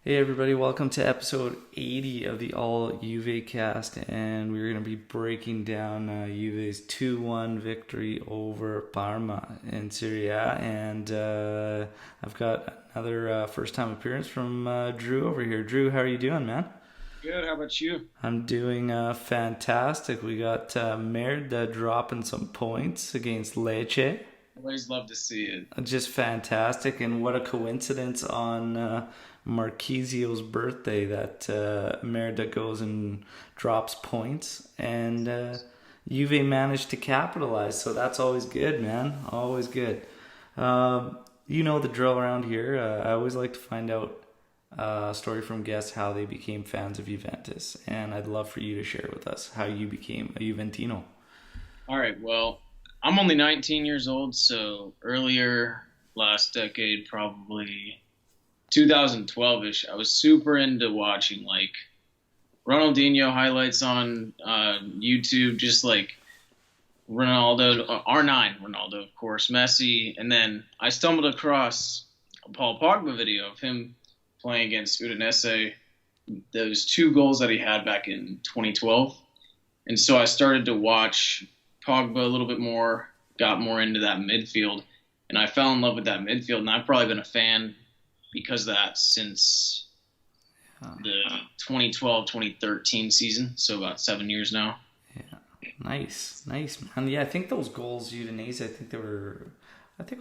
Hey everybody, welcome to episode 80 of the All JuveCast, and we're going to be breaking down Juve's 2-1 victory over Parma in Serie A, and I've got another first-time appearance from Drew over here. Drew, how are you doing, man? Good. How about you? I'm doing fantastic. We got Merda dropping some points against Lecce. Always love to see it. Just fantastic, and what a coincidence on Marquisio's birthday that Merida goes and drops points, and Juve managed to capitalize. So that's always good, man. Always good. You know the drill around here. I always like to find out a story from guests how they became fans of Juventus, and I'd love for you to share with us how you became a Juventino. All right. Well, I'm only 19 years old, so earlier last decade, probably 2012-ish, I was super into watching like Ronaldinho highlights on YouTube, just like Ronaldo, R9 Ronaldo, of course, Messi, and then I stumbled across a Paul Pogba video of him playing against Udinese, those two goals that he had back in 2012. And so I started to watch Pogba a little bit more, got more into that midfield, and I fell in love with that midfield. And I've probably been a fan because of that since the 2012-2013 season, so about 7 years now. Yeah, nice, man. Yeah, I think those goals, Udinese, I think it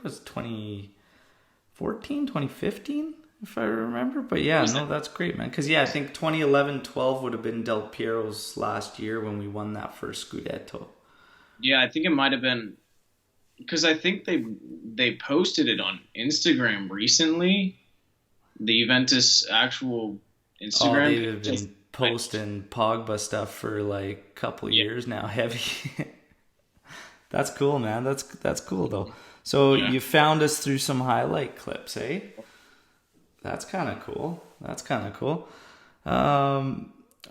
was 2014, 2015, if I remember. But yeah, no, that's great, man. Because, yeah, I think 2011-12 would have been Del Piero's last year when we won that first Scudetto. Yeah, I think it might have been because I think they posted it on Instagram recently. The Juventus actual Oh, Instagram they've page. been posting Pogba stuff for like a couple Yeah, years now, heavy. That's cool, man. That's cool though. So yeah. you found us through some highlight clips, eh? That's kind of cool. That's kind of cool.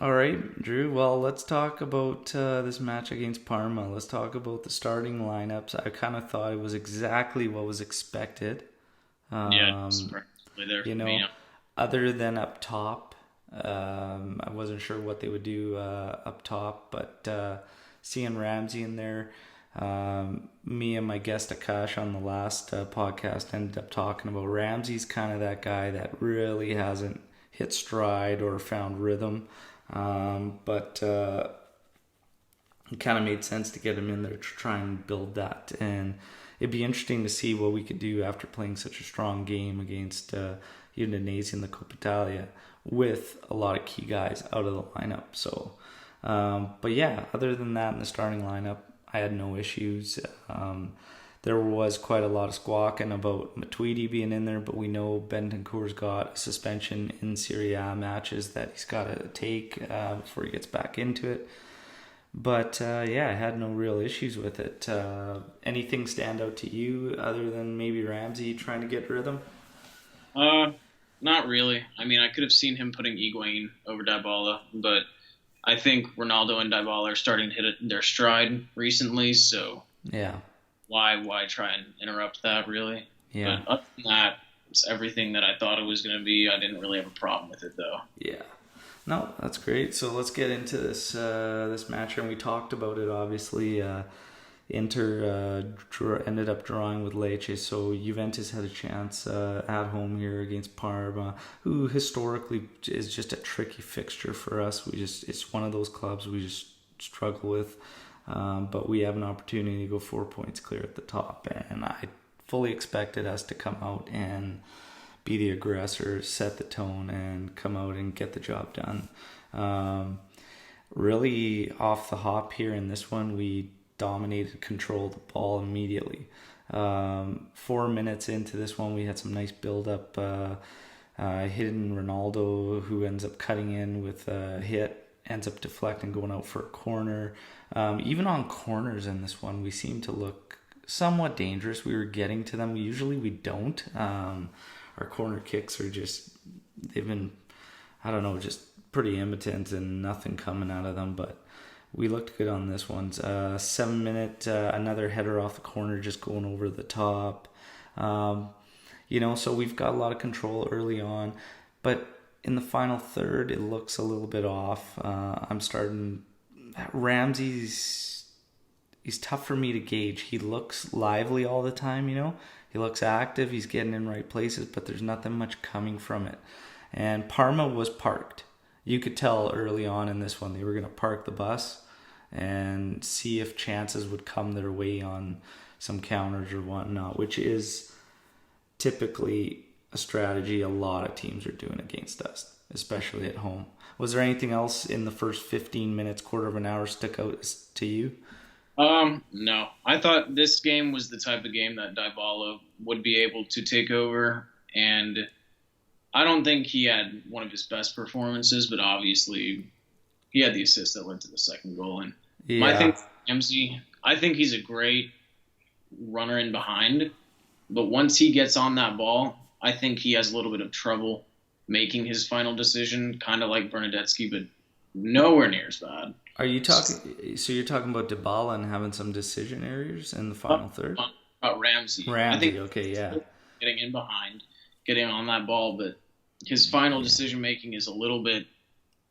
All right, Drew. Well, let's talk about this match against Parma. Let's talk about the starting lineups. I kind of thought it was exactly what was expected. Yeah, Um, surprisingly there you for me. know, other than up top, I wasn't sure what they would do up top, but seeing Ramsey in there, me and my guest Akash on the last podcast ended up talking about Ramsey's kind of that guy that really hasn't hit stride or found rhythm, but it kind of made sense to get him in there to try and build that. And it'd be interesting to see what we could do after playing such a strong game against Udinese in the Coppa Italia with a lot of key guys out of the lineup. So, but yeah, other than that, in the starting lineup, I had no issues. There was quite a lot of squawking about Matuidi being in there, but we know Bentancur's got a suspension in Serie A matches that he's got to take before he gets back into it. But yeah, I had no real issues with it. Anything stand out to you other than maybe Ramsey trying to get rhythm? Uh, Not really. I mean, I could have seen him putting Higuain over Dybala, but I think Ronaldo and Dybala are starting to hit their stride recently. So Yeah, why try and interrupt that really? yeah, But other than that, it's everything that I thought it was going to be. I didn't really have a problem with it though. yeah. No, that's great. So let's get into this match, and we talked about it. Obviously, Inter ended up drawing with Lecce, so Juventus had a chance at home here against Parma, who historically is just a tricky fixture for us. It's one of those clubs we just struggle with, but we have an opportunity to go 4 points clear at the top, and I fully expected us to come out and be the aggressor, set the tone, and come out and get the job done. Um, Really off the hop here in this one, we dominated, controlled the ball immediately. 4 minutes into this one, we had some nice build up. Hidden Ronaldo, who ends up cutting in with a hit, ends up deflecting, going out for a corner. Even on corners in this one, we seem to look somewhat dangerous. We were getting to them. Usually we don't. Our corner kicks are they've been, I don't know, just pretty impotent and nothing coming out of them. But we looked good on this one. 7 minute, another header off the corner, just going over the top. So we've got a lot of control early on. But in the final third, it looks a little bit off. I'm starting. Ramsey's he's tough for me to gauge. He looks lively all the time, you know. He looks active. He's getting in right places, but there's nothing much coming from it. And Parma was parked. You could tell early on in this one they were going to park the bus and see if chances would come their way on some counters or whatnot, which is typically a strategy a lot of teams are doing against us, especially at home. Was there anything else in the first 15 minutes, quarter of an hour stick out to you? No. I thought this game was the type of game that Dybala would be able to take over, and I don't think he had one of his best performances, but obviously he had the assist that led to the second goal. And my thing, Ramsey, I think he's a great runner in behind, but once he gets on that ball, I think he has a little bit of trouble making his final decision, kind of like Bernadetsky, but nowhere near as bad. Are you talking? So you're talking about Dybala and having some decision errors in the final third? About Ramsey. I think getting in behind, getting on that ball, but his final decision making is a little bit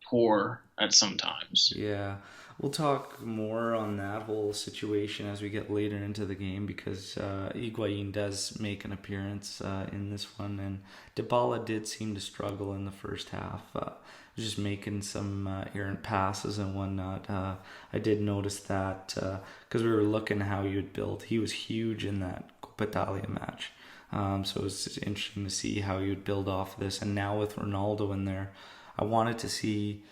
poor at some times. Yeah. We'll talk more on that whole situation as we get later into the game, because Higuain does make an appearance in this one, and Dybala did seem to struggle in the first half, just making some errant passes and whatnot. I did notice that because we were looking how he would build. He was huge in that Coppa Italia match, so it was just interesting to see how he would build off of this. And now with Ronaldo in there, I wanted to see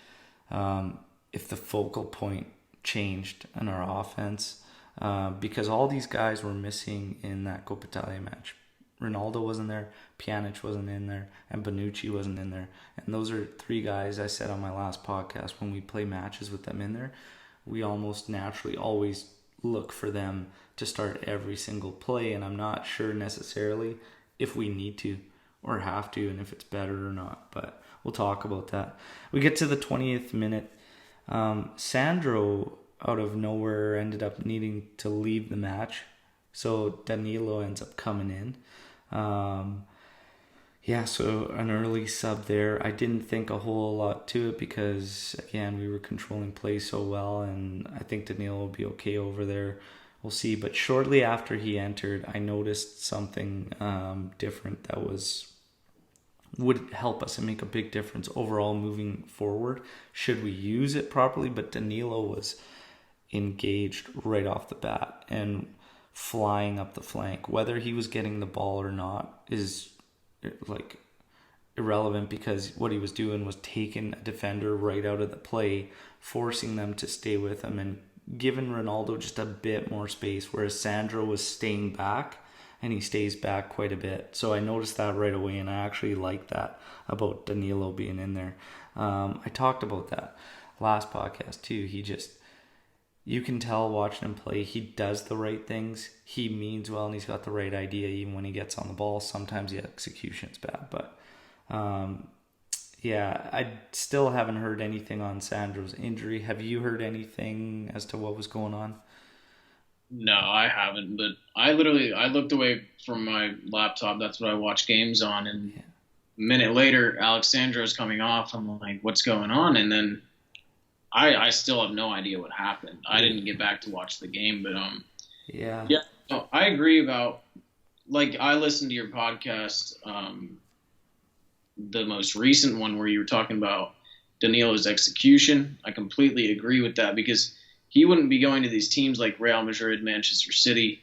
if the focal point changed in our offense, because all these guys were missing in that Coppa Italia match. Ronaldo wasn't there, Pjanic wasn't in there, and Bonucci wasn't in there. And those are three guys I said on my last podcast, when we play matches with them in there, we almost naturally always look for them to start every single play, and I'm not sure necessarily if we need to or have to, and if it's better or not, but we'll talk about that. We get to the 20th minute. Sandro, out of nowhere, ended up needing to leave the match, so Danilo ends up coming in. So an early sub there. I didn't think a whole lot to it because, again, we were controlling play so well, and I think Danilo will be okay over there. We'll see. But shortly after he entered, I noticed something different that would help us and make a big difference overall moving forward should we use it properly. But Danilo was engaged right off the bat and flying up the flank. Whether he was getting the ball or not is like irrelevant, because what he was doing was taking a defender right out of the play, forcing them to stay with him and giving Ronaldo just a bit more space, whereas Sandro was staying back, and he stays back quite a bit. So I noticed that right away, and I actually like that about Danilo being in there. I talked about that last podcast too. You can tell watching him play, he does the right things. He means well, and he's got the right idea even when he gets on the ball. Sometimes the execution's bad, but I still haven't heard anything on Sandro's injury. Have you heard anything as to what was going on? No, I haven't, but I looked away from my laptop. That's what I watch games on, and a minute later, Alexandro's coming off. I'm like, what's going on? And then I still have no idea what happened. I didn't get back to watch the game, but no, I agree about, like, I listened to your podcast, the most recent one where you were talking about Danilo's execution. I completely agree with that, because he wouldn't be going to these teams like Real Madrid, Manchester City,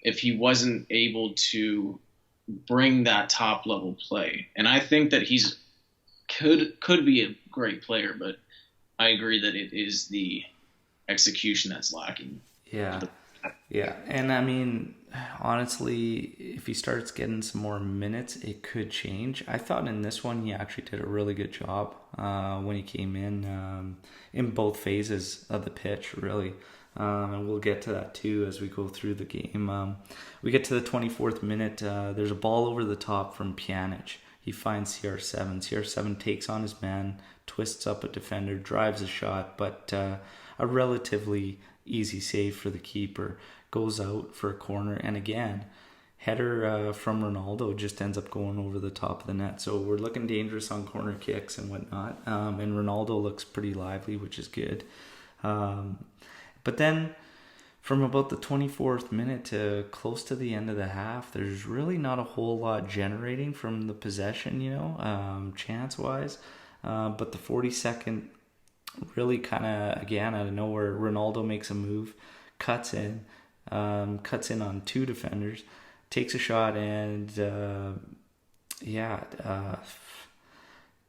if he wasn't able to bring that top level play. And I think that he's could be a great player, but I agree that it is the execution that's lacking. Yeah. And I mean, honestly, if he starts getting some more minutes, it could change. I thought in this one he actually did a really good job when he came in both phases of the pitch, really. And we'll get to that too as we go through the game. We get to the 24th minute. There's a ball over the top from Pjanic. He finds CR7. CR7 takes on his man, twists up a defender, drives a shot, but a relatively easy save for the keeper. Goes out for a corner, and again, header from Ronaldo just ends up going over the top of the net. So we're looking dangerous on corner kicks and whatnot. And Ronaldo looks pretty lively, which is good. But then from about the 24th minute to close to the end of the half, there's really not a whole lot generating from the possession, chance-wise. But the 42nd, really kind of, again, out of nowhere, Ronaldo makes a move, cuts in on two defenders, takes a shot, and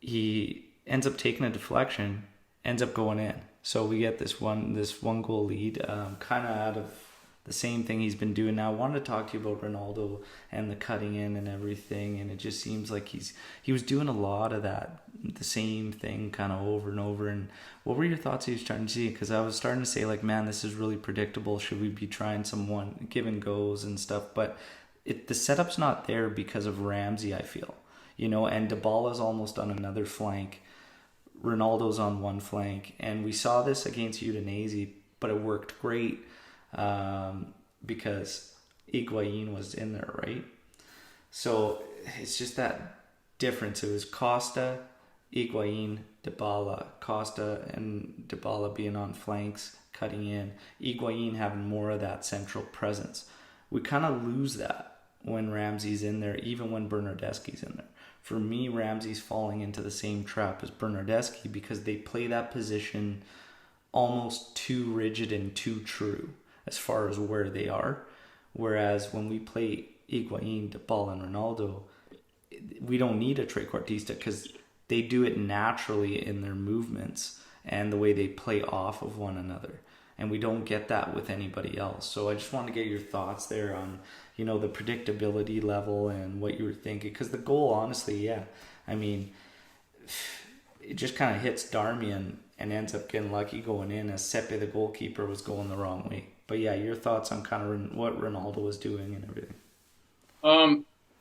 he ends up taking a deflection, ends up going in. So we get this one goal lead, kind of out of the same thing he's been doing now. I wanted to talk to you about Ronaldo and the cutting in and everything, and it just seems like he was doing a lot of that, the same thing kind of over and over. And what were your thoughts he was trying to see? Because I was starting to say, like, man, this is really predictable. Should we be trying some give and goes and stuff? But the setup's not there because of Ramsey, I feel, and Dybala's almost on another flank. Ronaldo's on one flank, and we saw this against Udinese, but it worked great because Higuain was in there, right? So it's just that difference. It was Costa, Higuain, Dybala. Costa and Dybala being on flanks, cutting in. Higuain having more of that central presence. We kind of lose that when Ramsey's in there, even when Bernardeschi's in there. For me, Ramsey's falling into the same trap as Bernardeschi because they play that position almost too rigid and too true as far as where they are. Whereas when we play Higuain, Dybala, and Ronaldo, we don't need a trequartista because they do it naturally in their movements and the way they play off of one another. And we don't get that with anybody else. So I just want to get your thoughts there on, the predictability level and what you were thinking. Because the goal, honestly, yeah, I mean, it just kind of hits Darmian and ends up getting lucky going in as Sepe, the goalkeeper, was going the wrong way. But yeah, your thoughts on kind of what Ronaldo was doing and everything. I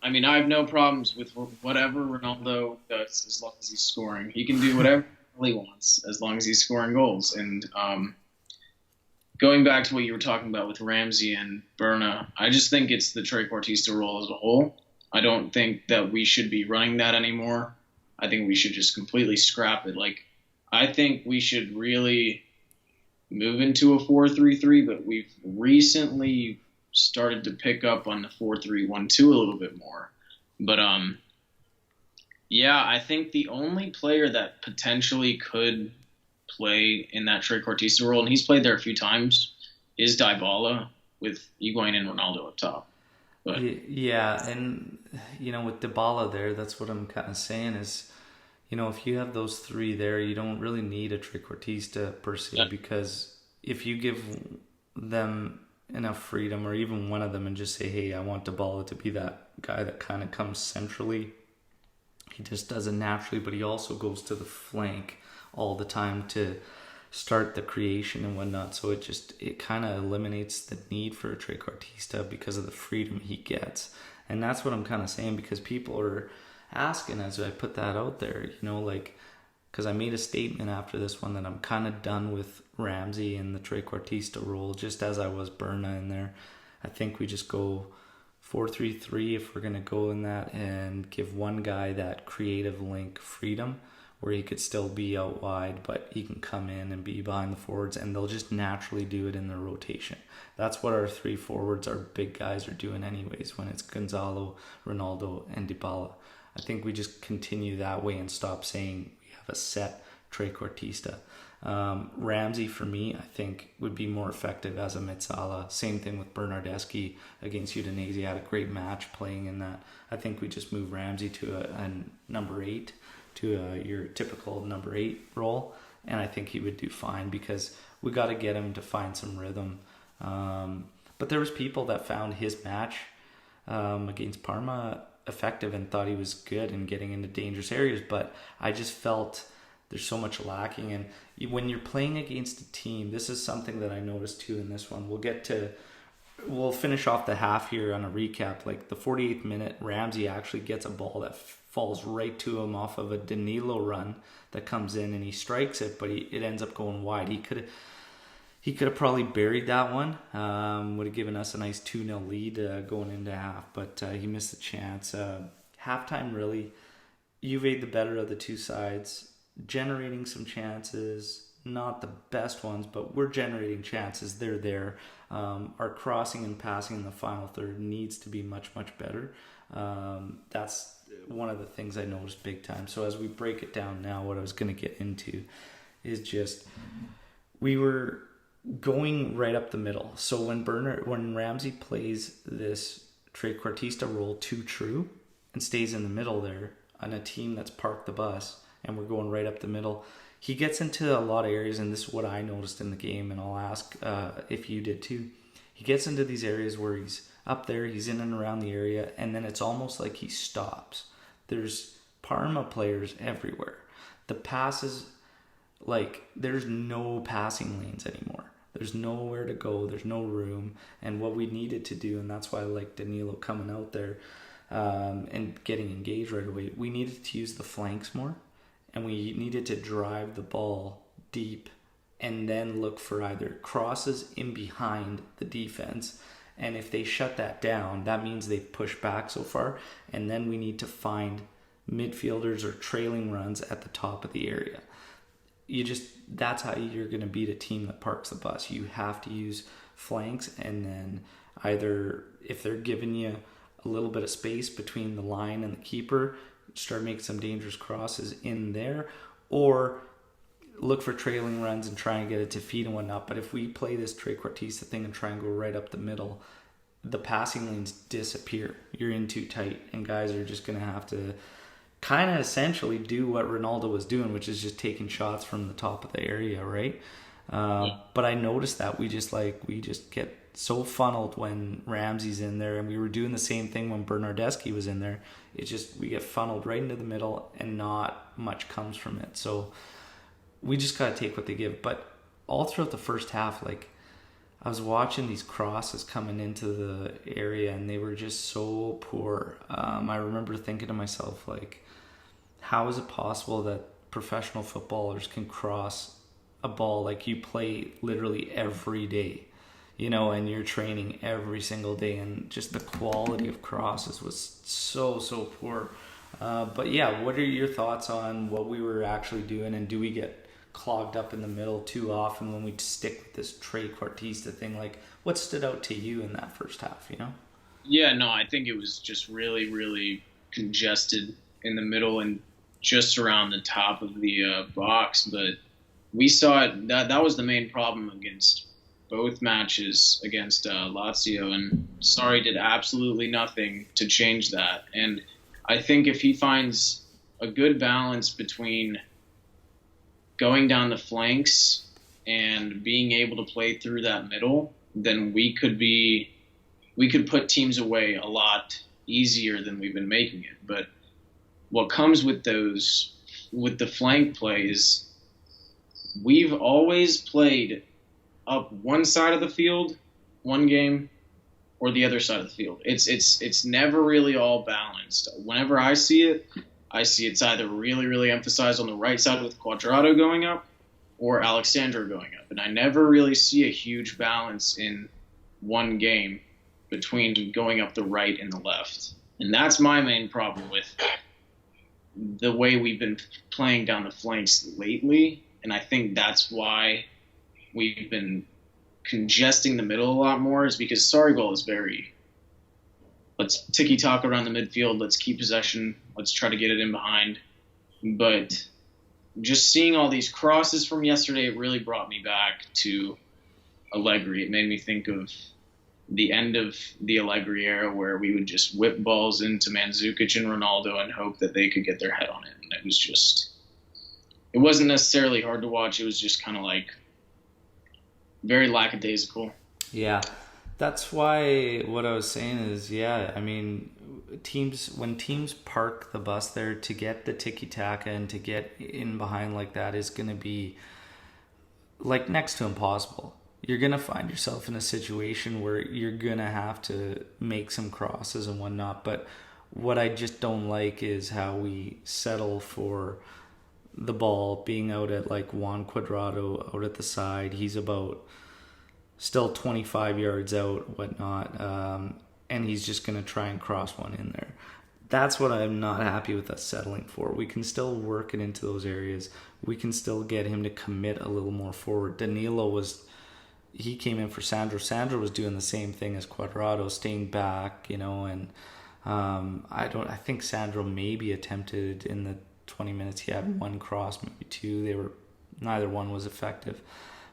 mean, I have no problems with whatever Ronaldo does as long as he's scoring. He can do whatever he wants as long as he's scoring goals. And going back to what you were talking about with Ramsey and Berna, I just think it's the trequartista role as a whole. I don't think that we should be running that anymore. I think we should just completely scrap it. Like, I think we should really move into a 4-3-3, but we've recently started to pick up on the 4-3-1-2 a little bit more. But I think the only player that potentially could play in that trequartista role, and he's played there a few times, is Dybala with Higuain and Ronaldo up top. But yeah, and with Dybala there, that's what I'm kind of saying is, if you have those three there, you don't really need a trequartista per se, because if you give them enough freedom, or even one of them, and just say, hey, I want Dybala to be that guy that kind of comes centrally. He just does it naturally, but he also goes to the flank all the time to start the creation and whatnot. So it kind of eliminates the need for a trequartista because of the freedom he gets. And that's what I'm kind of saying, because people are asking as I put that out there, because I made a statement after this one that I'm kind of done with Ramsey and the trequartista role, just as I was Berna in there. I think we just go 4-3-3 if we're going to go in that, and give one guy that creative link freedom where he could still be out wide, but he can come in and be behind the forwards, and they'll just naturally do it in their rotation. That's what our three forwards, our big guys, are doing anyways when it's Gonzalo, Ronaldo, and Dybala. I think we just continue that way and stop saying we have a set trequartista. Ramsey, for me, I think would be more effective as a Metsala. Same thing with Bernardeschi against Udinese. He had a great match playing in that. I think we just move Ramsey to a number 8, to your typical number 8 role, and I think he would do fine because we got to get him to find some rhythm. But there was people that found his match against Parma effective and thought he was good and getting into dangerous areas, but I just felt there's so much lacking. And when you're playing against a team, this is something that I noticed too in this one. We'll finish off the half here on a recap. Like the 48th minute, Ramsey actually gets a ball that falls right to him off of a Danilo run that comes in, and he strikes it, but it ends up going wide. He could have probably buried that one. Would have given us a nice 2-0 lead going into half, but he missed the chance. Halftime, really, Juve the better of the two sides, generating some chances. Not the best ones, but we're generating chances. They're there. Our crossing and passing in the final third needs to be much, much better. That's one of the things I noticed big time. So as we break it down now, what I was going to get into is just we were going right up the middle. So when Ramsey plays this trequartista role too true and stays in the middle there on a team that's parked the bus and we're going right up the middle, he gets into a lot of areas, and this is what I noticed in the game, and I'll ask if you did too. He gets into these areas where he's up there, he's in and around the area, and then it's almost like he stops. There's Parma players everywhere. The passes, like, there's no passing lanes anymore. There's nowhere to go. There's no room. And what we needed to do, and that's why I like Danilo coming out there and getting engaged right away, we needed to use the flanks more. And we needed to drive the ball deep and then look for either crosses in behind the defense. And if they shut that down, that means they've pushed back so far. And then we need to find midfielders or trailing runs at the top of the area. That's how you're going to beat a team that parks the bus. You have to use flanks, and then either if they're giving you a little bit of space between the line and the keeper, start making some dangerous crosses in there, or look for trailing runs and try and get it to feet and whatnot. But if we play this trequartista thing and try and go right up the middle, the passing lanes disappear. You're in too tight, and guys are just going to have to kind of essentially do what Ronaldo was doing, which is just taking shots from the top of the area, right? But I noticed that we just get so funneled when Ramsey's in there, and we were doing the same thing when Bernardeschi was in there. It's just we get funneled right into the middle, and not much comes from it. So we just gotta take what they give. But all throughout the first half, like, I was watching these crosses coming into the area, and they were just so poor. I remember thinking to myself, like, how is it possible that professional footballers can cross a ball like you play literally every day, and you're training every single day, and just the quality of crosses was so, so poor. But yeah, what are your thoughts on what we were actually doing, and do we get clogged up in the middle too often when we stick with this trequartista thing? Like, what stood out to you in that first half, Yeah, no, I think it was just really, really congested in the middle and just around the top of the box. But we saw it, that was the main problem against both matches against Lazio, and Sarri did absolutely nothing to change that. And I think if he finds a good balance between going down the flanks and being able to play through that middle, then we could put teams away a lot easier than we've been making it. But what comes with the flank plays, we've always played up one side of the field one game or the other side of the field. It's never really all balanced. Whenever I see it's either really, really emphasized on the right side with Quadrado going up or Alexandro going up. And I never really see a huge balance in one game between going up the right and the left. And that's my main problem with the way we've been playing down the flanks lately. And I think that's why we've been congesting the middle a lot more, is because Sarri goal is very, let's tiki-taka around the midfield, let's keep possession, let's try to get it in behind. But just seeing all these crosses from yesterday, it really brought me back to Allegri. It made me think of the end of the Allegri era, where we would just whip balls into Mandzukic and Ronaldo and hope that they could get their head on it. And it wasn't necessarily hard to watch. It was just kind of like very lackadaisical. Yeah, that's why what I was saying is, I mean, when teams park the bus there, to get the tiki-taka and to get in behind like that is going to be like next to impossible. You're going to find yourself in a situation where you're going to have to make some crosses and whatnot. But what I just don't like is how we settle for the ball being out at like Juan Cuadrado out at the side. He's about still 25 yards out, whatnot, and he's just going to try and cross one in there. That's what I'm not happy with us settling for. We can still work it into those areas. We can still get him to commit a little more forward. He came in for Sandro. Sandro was doing the same thing as Cuadrado, staying back, and I think Sandro maybe attempted in the 20 minutes. He had one cross, maybe two. Neither one was effective.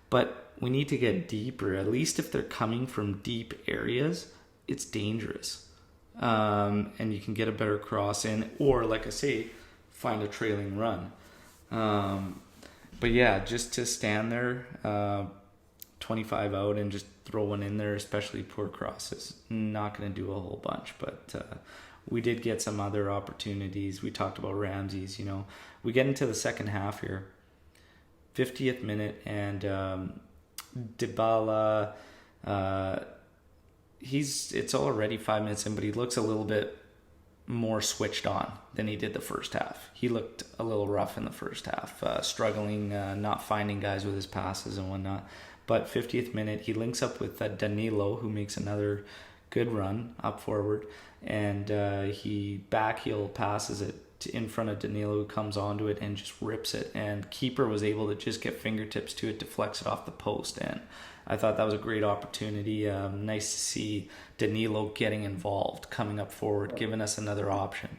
But we need to get deeper. At least if they're coming from deep areas, it's dangerous. And you can get a better cross in, or like I say, find a trailing run. But yeah, just to stand there, 25 out and just throw one in there, especially poor crosses, not going to do a whole bunch. But we did get some other opportunities. We talked about Ramsey's. We get into the second half here, 50th minute, and Dybala. It's already 5 minutes in, but he looks a little bit more switched on than he did the first half. He looked a little rough in the first half, struggling, not finding guys with his passes and whatnot. But 50th minute, he links up with Danilo, who makes another good run up forward, and he backheel passes it in front of Danilo, who comes onto it and just rips it. And keeper was able to just get fingertips to it, deflects it off the post, and I thought that was a great opportunity. Nice to see Danilo getting involved, coming up forward, giving us another option.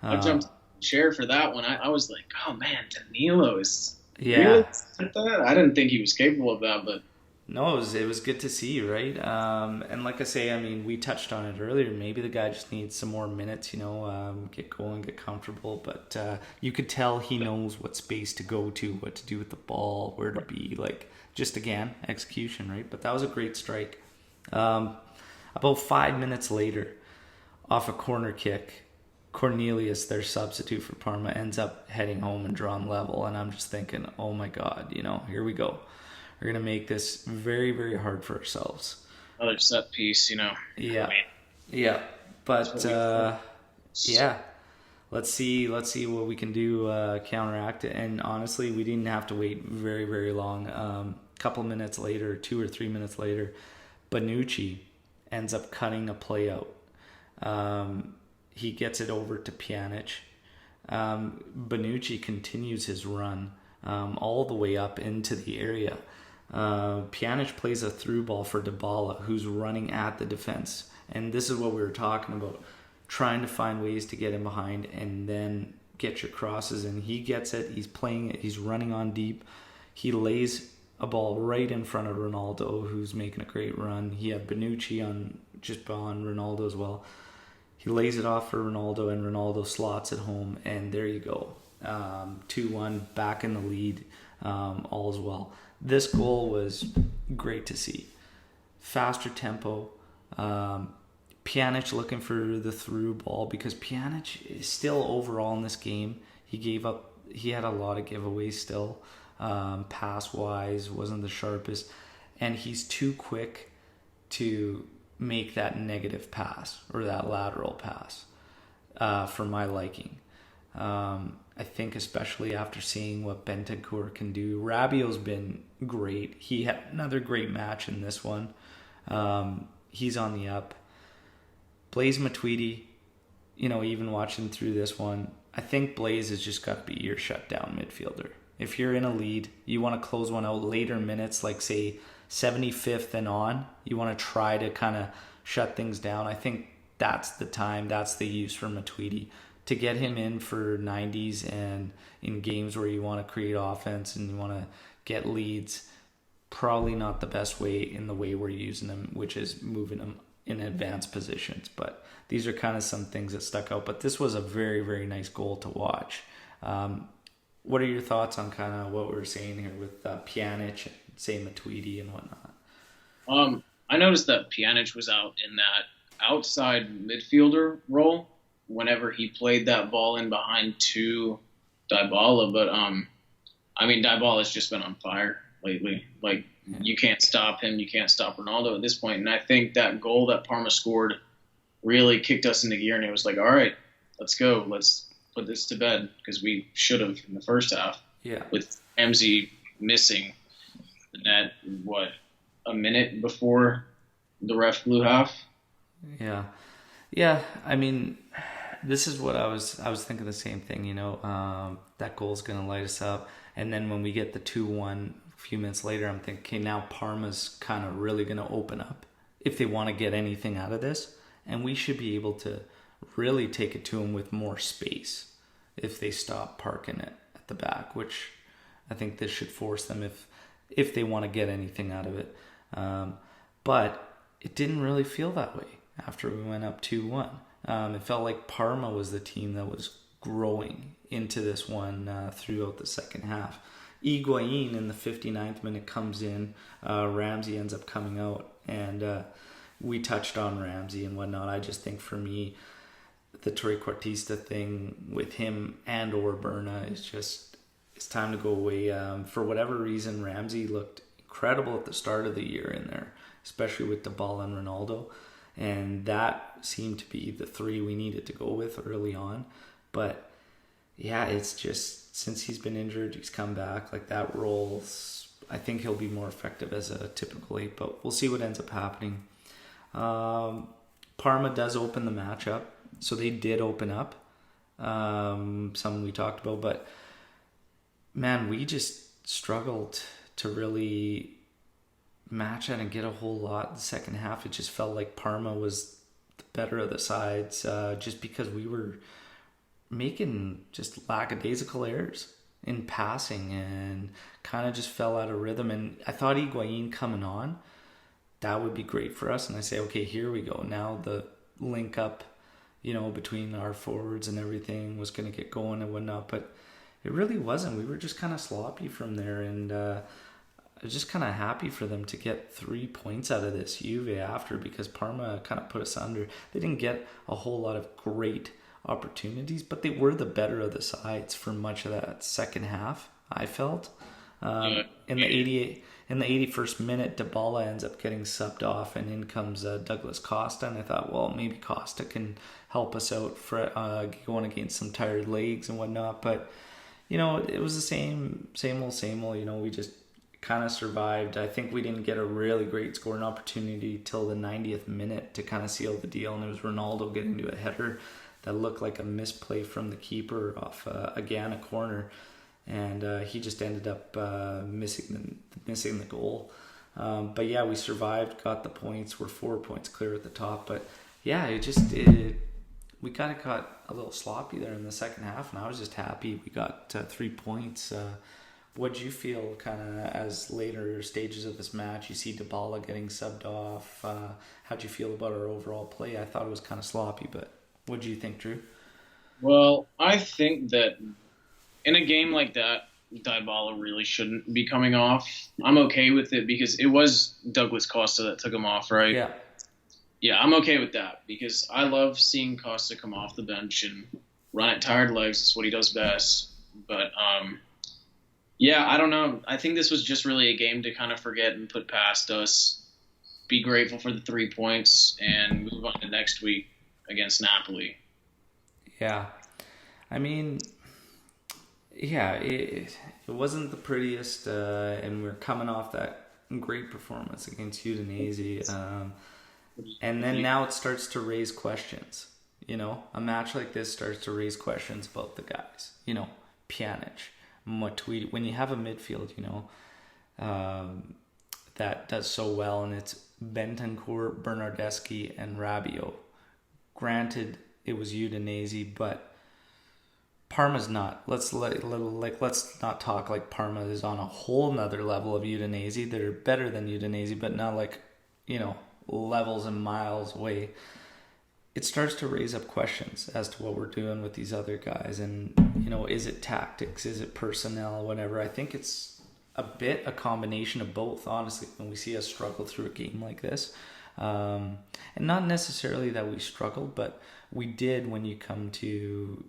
I jumped chair for that one. I was like, oh man, Danilo is really like that? I didn't think he was capable of that, but no, it was good to see, right? And like I say, we touched on it earlier. Maybe the guy just needs some more minutes, get going, get comfortable. But you could tell he knows what space to go to, what to do with the ball, where to be. Just again, execution, right? But that was a great strike. About 5 minutes later, off a corner kick, Cornelius, their substitute for Parma, ends up heading home and drawn level. And I'm just thinking, oh my God, here we go. We're going to make this very, very hard for ourselves. Another set piece, Yeah. Yeah. But, yeah. Let's see what we can do, counteract it. And honestly, we didn't have to wait very, very long. Couple minutes later, 2 or 3 minutes later, Bonucci ends up cutting a play out. He gets it over to Pjanic. Bonucci continues his run all the way up into the area. Pjanic plays a through ball for Dybala, who's running at the defense. And this is what we were talking about, trying to find ways to get in behind and then get your crosses. And he gets it. He's playing it. He's running on deep. He lays a ball right in front of Ronaldo, who's making a great run. He had Bonucci just on Ronaldo as well. He lays it off for Ronaldo, and Ronaldo slots it home. And there you go. 2-1, back in the lead. All's well. This goal was great to see. Faster tempo. Pjanic looking for the through ball, because Pjanic is still overall in this game. He had a lot of giveaways still. Pass wise, wasn't the sharpest. And he's too quick to make that negative pass or that lateral pass for my liking. I think especially after seeing what Bentancur can do. Rabiot's been great. He had another great match in this one. He's on the up. Blaise Matuidi, even watching through this one, I think Blaise has just got to be your shutdown midfielder. If you're in a lead, you want to close one out later minutes, like say 75th and on, you want to try to kind of shut things down. I think that's the time, that's the use for Matuidi, to get him in for 90s and in games where you want to create offense and you want to get leads. Probably not the best way in the way we're using him, which is moving him in advanced positions. But these are kind of some things that stuck out. But this was a very, very nice goal to watch. What are your thoughts on kind of what we're saying here with Pjanic and say Matuidi and whatnot? I noticed that Pjanic was out in that outside midfielder role whenever he played that ball in behind to Dybala. But Dybala's just been on fire lately. You can't stop him. You can't stop Ronaldo at this point. And I think that goal that Parma scored really kicked us into gear. And it was like, all right, let's go. Let's put this to bed, because we should have in the first half. Yeah. With Ramsey missing the net, a minute before the ref blew half. Yeah. Yeah, I mean, this is what I was thinking the same thing, that goal's going to light us up. And then when we get the 2-1 a few minutes later, I'm thinking, okay, now Parma's kind of really going to open up if they want to get anything out of this. And we should be able to really take it to them with more space if they stop parking it at the back, which I think this should force them if they want to get anything out of it. But it didn't really feel that way after we went up 2-1. It felt like Parma was the team that was growing into this one throughout the second half. Higuain in the 59th minute comes in. Ramsey ends up coming out. And we touched on Ramsey and whatnot. I just think for me, the Trequartista thing with him and or Berna is just, it's time to go away. For whatever reason, Ramsey looked incredible at the start of the year in there, especially with Dybala and Ronaldo. And that seemed to be the three we needed to go with early on. But yeah, it's just, since he's been injured, he's come back. Like, that role, I think he'll be more effective as a typical 8, but we'll see what ends up happening. Parma does open the match up. So they did open up. Some we talked about. But man, we just struggled to really match it and get a whole lot in the second half. It just felt like Parma was the better of the sides, just because we were making just lackadaisical errors in passing and kind of just fell out of rhythm. And I thought Higuain coming on, that would be great for us. And I say, okay, here we go. Now the link up, between our forwards and everything was going to get going and whatnot. But it really wasn't. We were just kind of sloppy from there. And I was just kind of happy for them to get 3 points out of this Juve after, because Parma kind of put us under. They didn't get a whole lot of great opportunities, but they were the better of the sides for much of that second half, I felt. In the 81st minute, Dybala ends up getting subbed off, and in comes Douglas Costa. And I thought, well, maybe Costa can help us out for going against some tired legs and whatnot. But it was the same old. We just kind of survived. I think we didn't get a really great scoring opportunity till the 90th minute to kind of seal the deal, and it was Ronaldo getting to a header that looked like a misplay from the keeper off again a corner, and he just ended up missing the goal. But yeah, we survived, got the points. We're 4 points clear at the top. But yeah, we kind of got a little sloppy there in the second half, and I was just happy we got 3 points. What'd you feel kind of as later stages of this match? You see Dybala getting subbed off. How'd you feel about our overall play? I thought it was kind of sloppy, but what do you think, Drew? Well, I think that in a game like that, Dybala really shouldn't be coming off. I'm okay with it because it was Douglas Costa that took him off, right? Yeah. Yeah, I'm okay with that because I love seeing Costa come off the bench and run at tired legs. It's what he does best. But, yeah, I don't know. I think this was just really a game to kind of forget and put past us, be grateful for the 3 points, and move on to next week against Napoli. Yeah. I mean, yeah, it wasn't the prettiest, and we're coming off that great performance against Udinese. And then now it starts to raise questions. A match like this starts to raise questions about the guys. Pjanic, Matuidi. When you have a midfield, that does so well, and it's Bentancur, Bernardeschi, and Rabiot. Granted, it was Udinese, but Parma's not. Let's not talk like Parma is on a whole nother level of Udinese. They're better than Udinese, but not like, levels and miles away. It starts to raise up questions as to what we're doing with these other guys, and is it tactics, is it personnel, whatever. I think it's a combination of both, honestly, when we see us struggle through a game like this. And not necessarily that we struggled, but we did when you come to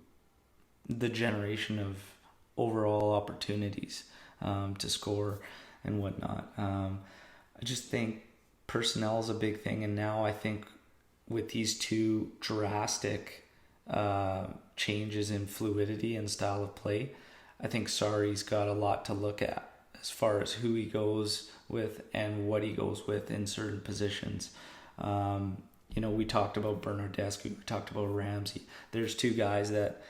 the generation of overall opportunities to score and whatnot. I just think personnel is a big thing, and now I think with these two drastic changes in fluidity and style of play, I think Sarri's got a lot to look at as far as who he goes with and what he goes with in certain positions. We talked about Bernardeschi, we talked about Ramsey. There's two guys that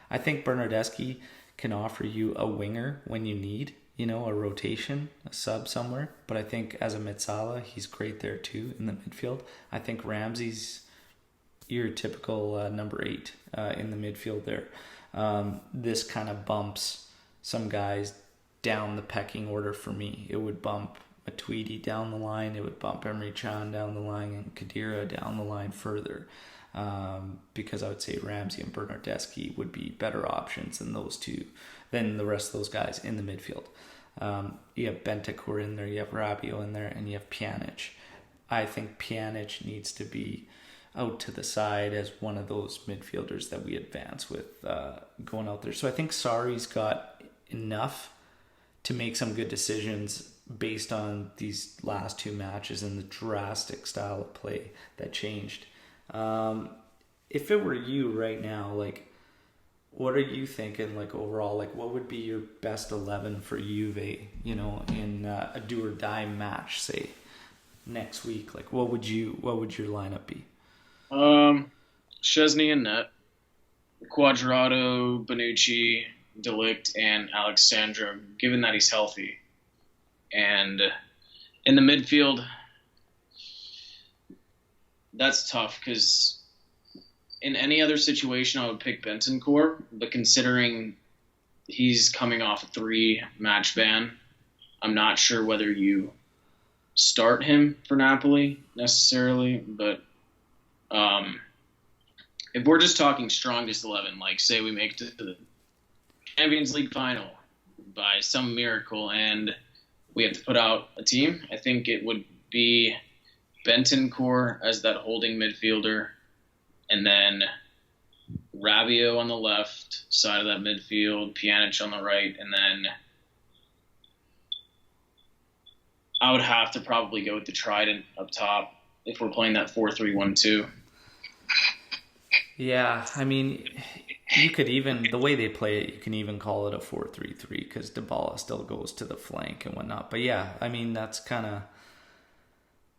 I think Bernardeschi can offer you a winger when you need, a rotation, a sub somewhere. But I think as a Metsala, he's great there too in the midfield. I think Ramsey's your typical number 8 in the midfield there. This kind of bumps some guys down the pecking order for me. It would bump Matuidi down the line. It would bump Emre Can down the line and Khedira down the line further. Because I would say Ramsey and Bernardeschi would be better options than those two, than the rest of those guys in the midfield. You have Bentancur in there, you have Rabiot in there, and you have Pjanic. I think Pjanic needs to be out to the side as one of those midfielders that we advance with going out there. So I think Sarri's got enough to make some good decisions based on these last two matches and the drastic style of play that changed. If it were you right now, what are you thinking, overall? What would be your best 11 for Juve, in a do or die match, say, next week? What would your lineup be? Szczesny in net, Quadrado, Bonucci, De Ligt, and Alexandra, given that he's healthy. And in the midfield, that's tough because in any other situation I would pick Bentancur, but considering he's coming off a 3-match ban, I'm not sure whether you start him for Napoli necessarily, but if we're just talking strongest 11, say we make it to the Champions League final by some miracle and we have to put out a team, I think it would be Bentancur as that holding midfielder, and then Rabiot on the left side of that midfield, Pjanic on the right, and then I would have to probably go with the Trident up top if we're playing that 4-3-1-2. Yeah, I mean, you could even, the way they play it, you can even call it a 4-3-3 because Dybala still goes to the flank and whatnot. But yeah, I mean, that's kind of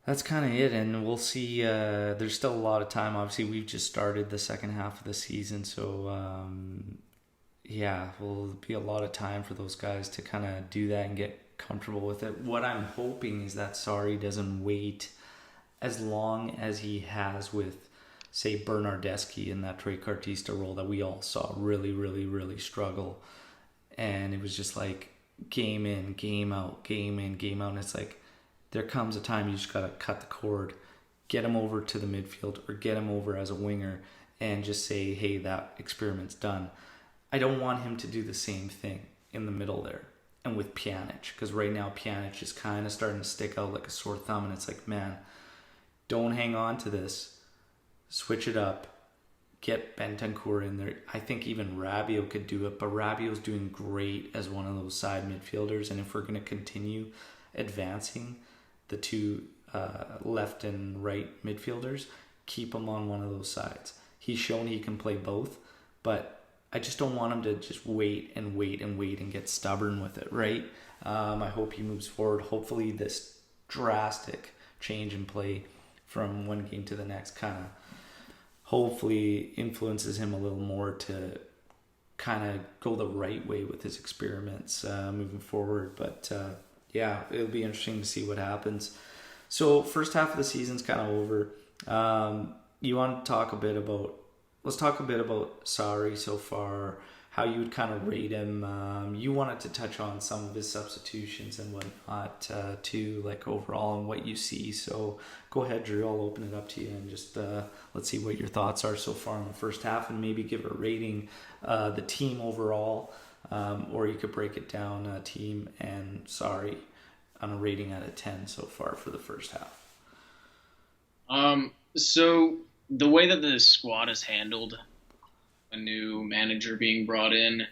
it, and we'll see. There's still a lot of time. Obviously, we've just started the second half of the season, so will be a lot of time for those guys to kind of do that and get comfortable with it. What I'm hoping is that Sarri doesn't wait as long as he has with, say, Bernardeschi in that trequartista role that we all saw really, really, really struggle, and it was just game in, game out, game in, game out, and it's there comes a time you just got to cut the cord, get him over to the midfield or get him over as a winger and just say, hey, that experiment's done. I don't want him to do the same thing in the middle there and with Pjanic, because right now Pjanic is kind of starting to stick out like a sore thumb, and it's man, don't hang on to this. Switch it up. Get Bentancur in there. I think even Rabiot could do it, but Rabiot's doing great as one of those side midfielders, and if we're going to continue advancing the two left and right midfielders, keep him on one of those sides. He's shown he can play both, but I just don't want him to just wait and get stubborn with it, right? I hope he moves forward. Hopefully this drastic change in play from one game to the next kind of hopefully influences him a little more to kind of go the right way with his experiments moving forward. But it'll be interesting to see what happens. So first half of the season's kind of over. You want to talk a bit about, let's talk a bit about Sarri so far, how you would kind of rate him. You wanted to touch on some of his substitutions and whatnot too, overall and what you see. So go ahead, Drew, I'll open it up to you and just let's see what your thoughts are so far in the first half and maybe give a rating, the team overall, or you could break it down, team and Sarri on a rating out of 10 so far for the first half. So the way that the squad is handled, a new manager being brought in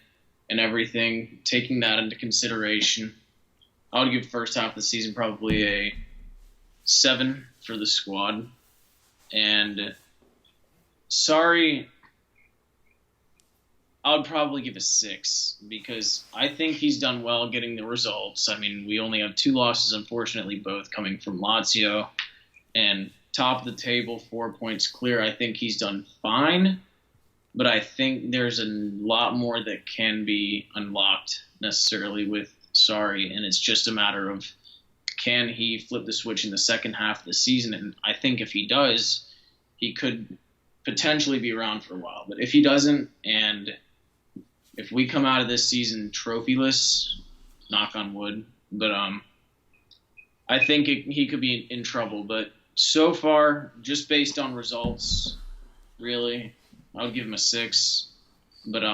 and everything, taking that into consideration, I would give the first half of the season probably a 7 for the squad. And Sarri, I would probably give a 6 because I think he's done well getting the results. I mean, we only have 2 losses, unfortunately, both coming from Lazio, and top of the table, 4 points clear. I think he's done fine, but I think there's a lot more that can be unlocked necessarily with Sarri, and it's just a matter of can he flip the switch in the second half of the season? And I think if he does, he could potentially be around for a while. But if he doesn't, and if we come out of this season trophyless, knock on wood, but I think he could be in trouble. But so far, just based on results, really, I would give him a 6. But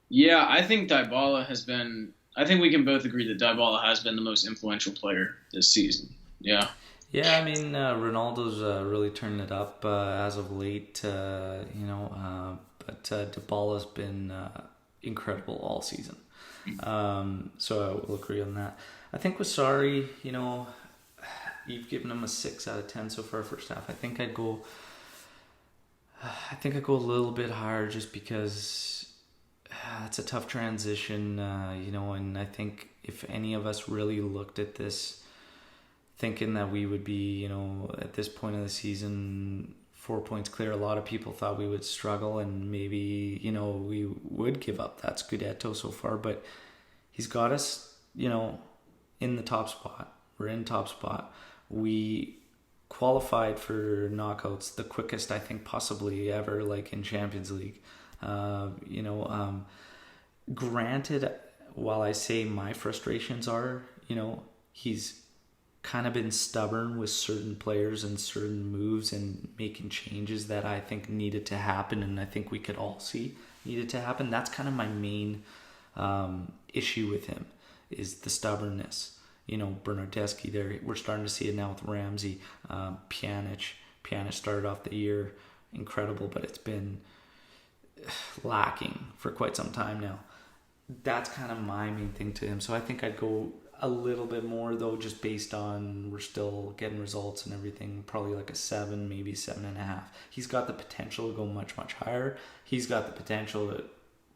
yeah, I think Dybala has been. I think we can both agree that Dybala has been the most influential player this season. Yeah. Yeah, I mean, Ronaldo's really turned it up as of late, but Dybala's been incredible all season. So I will agree on that. I think with Sarri, you've given him a 6 out of 10 so far first half. I think I go a little bit higher just because it's a tough transition, and I think if any of us really looked at this thinking that we would be, at this point of the season, 4 points clear, a lot of people thought we would struggle and maybe, we would give up that Scudetto so far, but he's got us, in the top spot. We're in top spot. We qualified for knockouts the quickest, I think, possibly ever, like in Champions League. Granted, while I say my frustrations are, he's kind of been stubborn with certain players and certain moves and making changes that I think needed to happen, and I think we could all see needed to happen. That's kind of my main issue with him, is the stubbornness. Bernardeschi there, we're starting to see it now with Ramsey, Pjanic. Pjanic started off the year incredible, but it's been lacking for quite some time now. That's kind of my main thing to him. So I think I'd go a little bit more, though, just based on we're still getting results and everything. Probably like a 7, maybe 7.5. He's got the potential to go much, much higher. He's got the potential to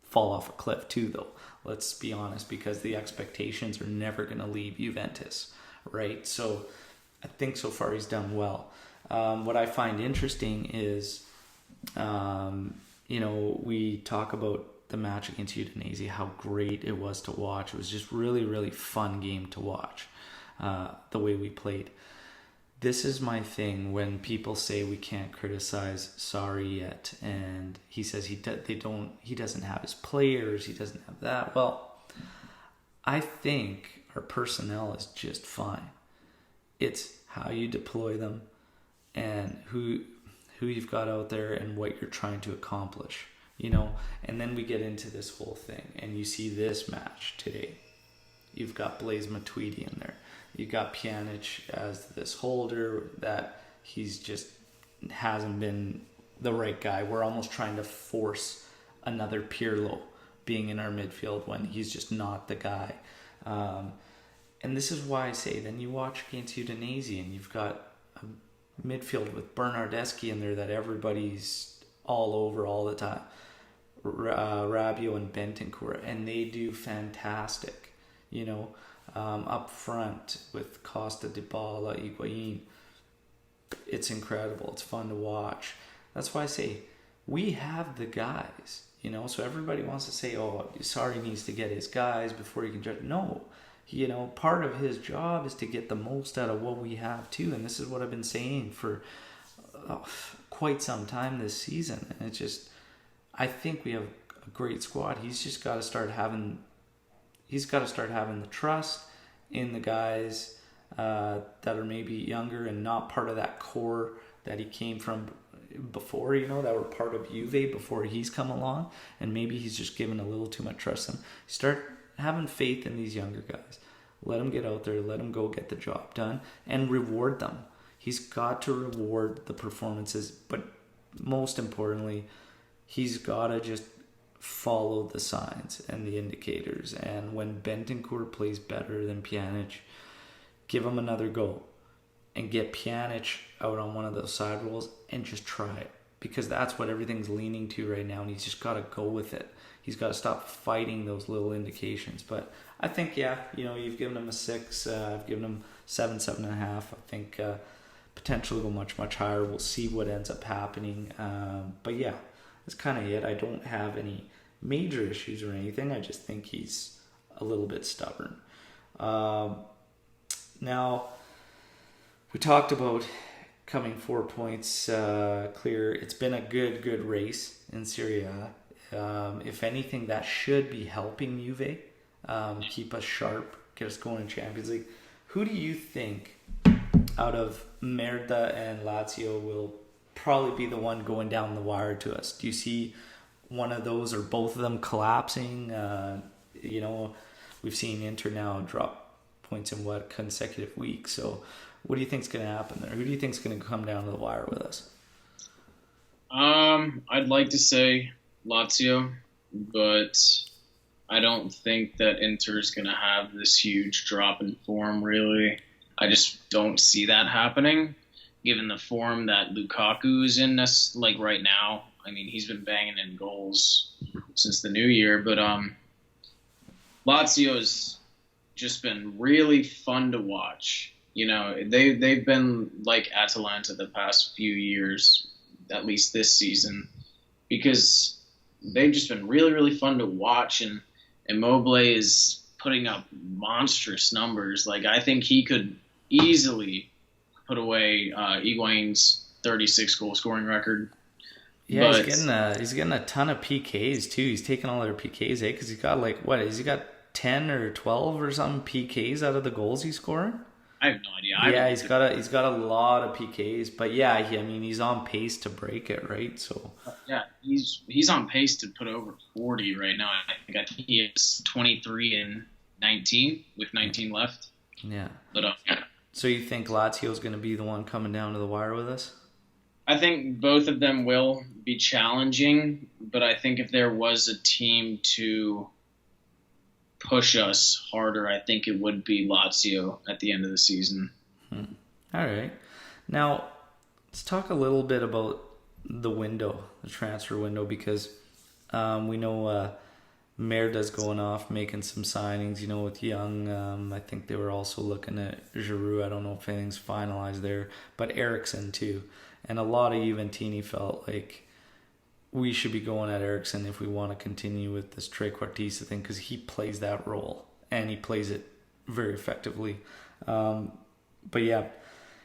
fall off a cliff too, though. Let's be honest, because the expectations are never going to leave Juventus, right? So I think so far he's done well. What I find interesting is, we talk about the match against Udinese, how great it was to watch. It was just really, really fun game to watch, the way we played. This is my thing when people say we can't criticize Sarri yet, and he says he doesn't have his players, he doesn't have that. Well, I think our personnel is just fine. It's how you deploy them and who you've got out there and what you're trying to accomplish, and then we get into this whole thing, and you see this match today. You've got Blaise Matuidi in there. You got Pjanic as this holder that he's just hasn't been the right guy. We're almost trying to force another Pirlo being in our midfield when he's just not the guy. And this is why I say, then you watch against Udinese and you've got a midfield with Bernardeschi in there that everybody's all over all the time. Rabiot and Bentancur, and they do fantastic, up front with Costa, Dybala, Higuain. It's incredible. It's fun to watch. That's why I say we have the guys, so everybody wants to say, oh, Sarri needs to get his guys before he can judge. No, part of his job is to get the most out of what we have too, and this is what I've been saying for quite some time this season, and it's just, I think we have a great squad. He's just got to start having the trust in the guys that are maybe younger and not part of that core that he came from before, that were part of Juve before he's come along, and maybe he's just given a little too much trust in them. Start having faith in these younger guys. Let them get out there, let them go get the job done, and reward them. He's got to reward the performances, but most importantly, he's got to just follow the signs and the indicators. And when Bentancur plays better than Pjanic, give him another go and get Pjanic out on one of those side rolls and just try it. because that's what everything's leaning to right now, and he's just got to go with it. He's got to stop fighting those little indications. But I think, you've given him a 6. I've given him 7, 7.5. I think potentially go much, much higher. We'll see what ends up happening. But yeah, that's kind of it. I don't have any major issues or anything. I just think he's a little bit stubborn. Now, we talked about coming 4 points clear. It's been a good race in Serie A. If anything, that should be helping Juve keep us sharp, get us going in Champions League. Who do you think out of Merda and Lazio will probably be the one going down the wire to us? Do you see one of those or both of them collapsing? We've seen Inter now drop points in consecutive weeks. So what do you think is going to happen there? Who do you think is going to come down to the wire with us? I'd like to say Lazio, but I don't think that Inter is going to have this huge drop in form, really. I just don't see that happening, given the form that Lukaku is in right now. I mean, he's been banging in goals since the new year, but Lazio's just been really fun to watch. They've been like Atalanta the past few years, at least this season, because they've just been really, really fun to watch, and Immobile is putting up monstrous numbers. Like, I think he could easily put away Higuain's 36-goal scoring record. Yeah, he's getting a ton of PKs too. He's taking all their PKs, because he's got has he got 10 or 12 or something PKs out of the goals he's scoring? I have no idea. He's got a lot of PKs, but he's on pace to break it, right? So yeah, he's on pace to put over 40 right now. I think he is 23 and 19 with 19 left. Yeah. But so you think Lazio's going to be the one coming down to the wire with us? I think both of them will be challenging, but I think if there was a team to push us harder, I think it would be Lazio at the end of the season. All right. Now, let's talk a little bit about the transfer window, because we know Merda's going off, making some signings, with Young. I think they were also looking at Giroud. I don't know if anything's finalized there, but Eriksen too. And a lot of Juventini felt like we should be going at Eriksen if we want to continue with this trequartista thing, because he plays that role and he plays it very effectively. But yeah,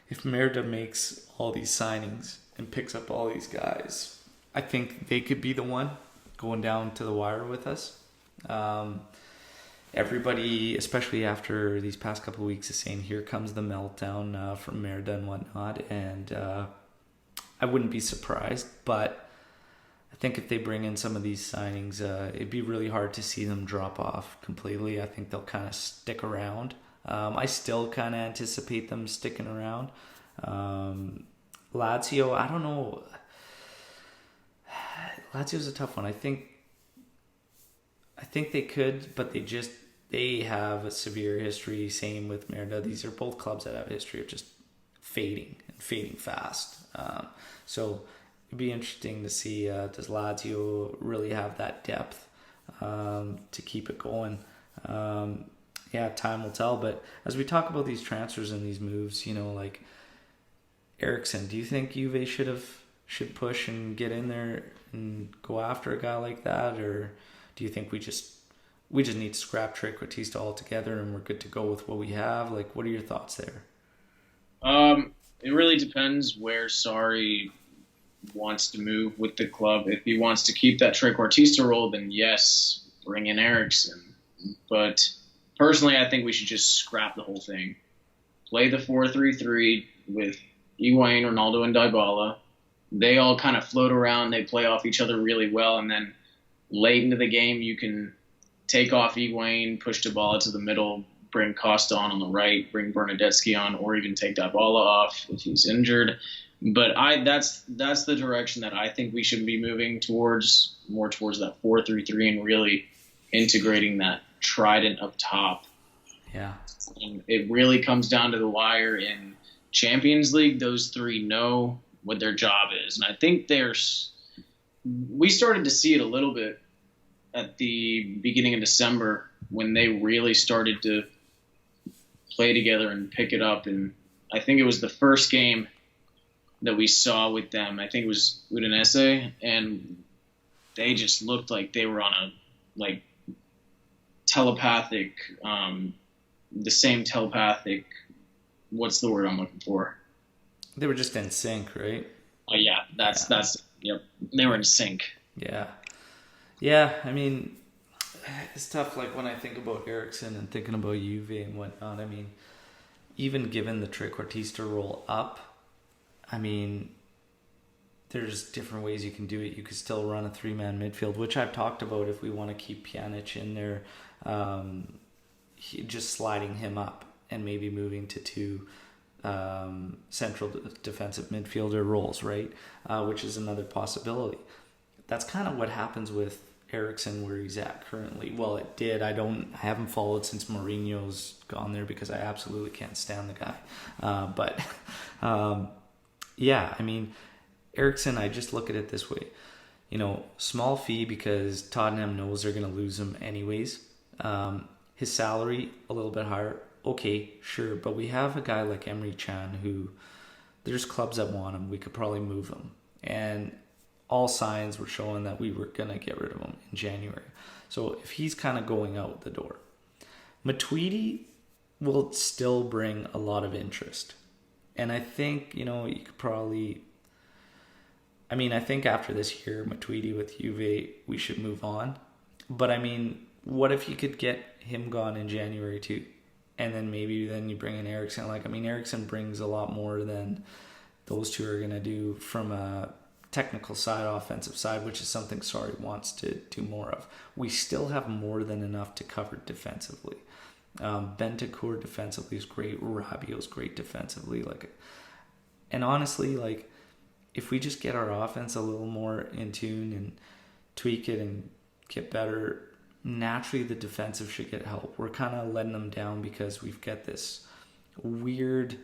if Merda makes all these signings and picks up all these guys, I think they could be the one going down to the wire with us. Everybody, especially after these past couple of weeks, is saying here comes the meltdown from Merda and whatnot, and I wouldn't be surprised, but I think if they bring in some of these signings, it'd be really hard to see them drop off completely. I think they'll kind of stick around. I still kind of anticipate them sticking around. Lazio, I don't know. Lazio's a tough one. I think they could, but they have a severe history. Same with Merida. These are both clubs that have a history of just fading fast. So it'd be interesting to see, does Lazio really have that depth to keep it going? Time will tell. But as we talk about these transfers and these moves, like Eriksen, do you think Juve should push and get in there and go after a guy like that, or do you think we just need to scrap Trequartista altogether and we're good to go with what we have? Like, what are your thoughts there? It really depends where Sarri wants to move with the club. If he wants to keep that Trequartista role, then yes, bring in Eriksen. But personally, I think we should just scrap the whole thing. Play the 4-3-3 with Higuain, Ronaldo, and Dybala. They all kind of float around. They play off each other really well. And then late into the game, you can take off Higuain, push Dybala to the middle, bring Costa on the right, bring Bernadeschi on, or even take Dybala off if he's injured. But that's the direction that I think we should be moving towards, more towards that 4-3-3 and really integrating that trident up top. Yeah. And it really comes down to the wire in Champions League. Those three know what their job is. And I think we started to see it a little bit at the beginning of December when they really started to play together and pick it up. And I think it was the first game that we saw with them. I think it was Udinese, and they just looked like they were on a telepathic, the same telepathic. What's the word I'm looking for? They were just in sync, right? Oh yeah, that's yep. They were in sync. Yeah. Yeah, I mean, it's tough. Like when I think about Eriksson and thinking about Juve and whatnot, I mean, even given the trequartista role up, I mean, there's different ways you can do it. You could still run a 3-man midfield, which I've talked about if we want to keep Pjanic in there, just sliding him up and maybe moving to 2 central defensive midfielder roles, right? Which is another possibility. That's kind of what happens with Eriksson where he's at currently. Well, it did. I haven't followed since Mourinho's gone there because I absolutely can't stand the guy. But yeah, I mean, Eriksson, I just look at it this way. Small fee because Tottenham knows they're going to lose him anyways. His salary, a little bit higher. Okay, sure. But we have a guy like Emre Can who there's clubs that want him. We could probably move him. And all signs were showing that we were going to get rid of him in January. So if he's kind of going out the door, Matuidi will still bring a lot of interest. And I think, you could probably... I mean, I think after this year, Matuidi with Juve, we should move on. But I mean, what if you could get him gone in January too? And then then you bring in Eriksson. Eriksson brings a lot more than those two are going to do from a technical side, offensive side, which is something Sarri wants to do more of. We still have more than enough to cover defensively. Bentancur defensively is great. Rabiot's great defensively. And honestly, if we just get our offense a little more in tune and tweak it and get better, naturally the defensive should get help. We're kind of letting them down because we've got this weird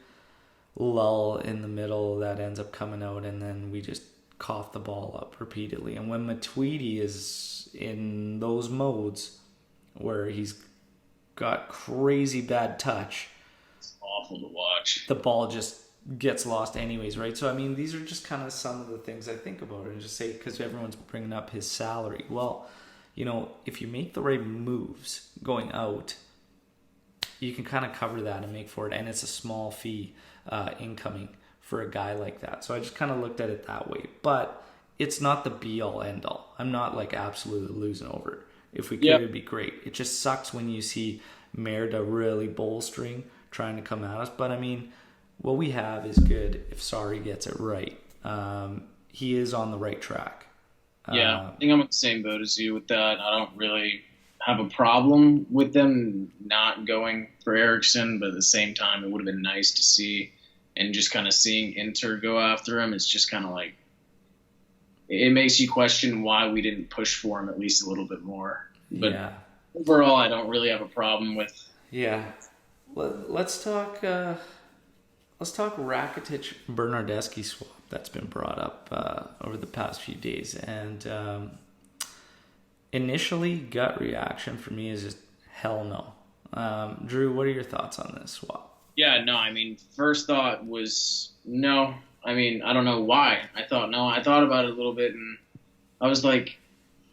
lull in the middle that ends up coming out, and then we just cough the ball up repeatedly. And when Matuidi is in those modes where he's got crazy bad touch, it's awful to watch. The ball just gets lost anyways, right? So, I mean, these are just kind of some of the things I think about and just say, because everyone's bringing up his salary. Well, if you make the right moves going out, you can kind of cover that and make for it. And it's a small fee incoming for a guy like that. So I just kind of looked at it that way. But it's not the be-all, end-all. I'm not absolutely losing over it. If we could, It'd be great. It just sucks when you see Merida really bolstering, trying to come at us. But, I mean, what we have is good if Sarri gets it right. He is on the right track. Yeah, I think I'm in the same boat as you with that. I don't really have a problem with them not going for Eriksson, but at the same time, it would have been nice to see, and just kind of seeing Inter go after him, it's just kind of it makes you question why we didn't push for him at least a little bit more. But overall, I don't really have a problem with. Yeah, let's talk Rakitic Bernardeschi swap that's been brought up over the past few days, and initially gut reaction for me is just hell no. Drew, what are your thoughts on this swap? Yeah, no, I mean, first thought was no. I mean, I don't know why I thought no. I thought about it a little bit, and I was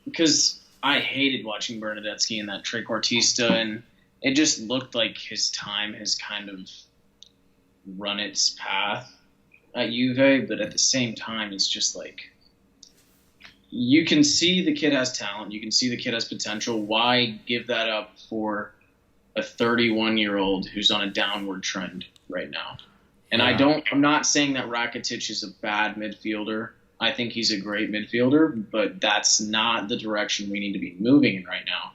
because I hated watching Bernardeschi in that trequartista, and it just looked like his time has kind of run its path at Juve, but at the same time, it's just you can see the kid has talent, you can see the kid has potential. Why give that up for a 31-year-old who's on a downward trend right now? And I'm not saying that Rakitic is a bad midfielder. I think he's a great midfielder, but that's not the direction we need to be moving in right now.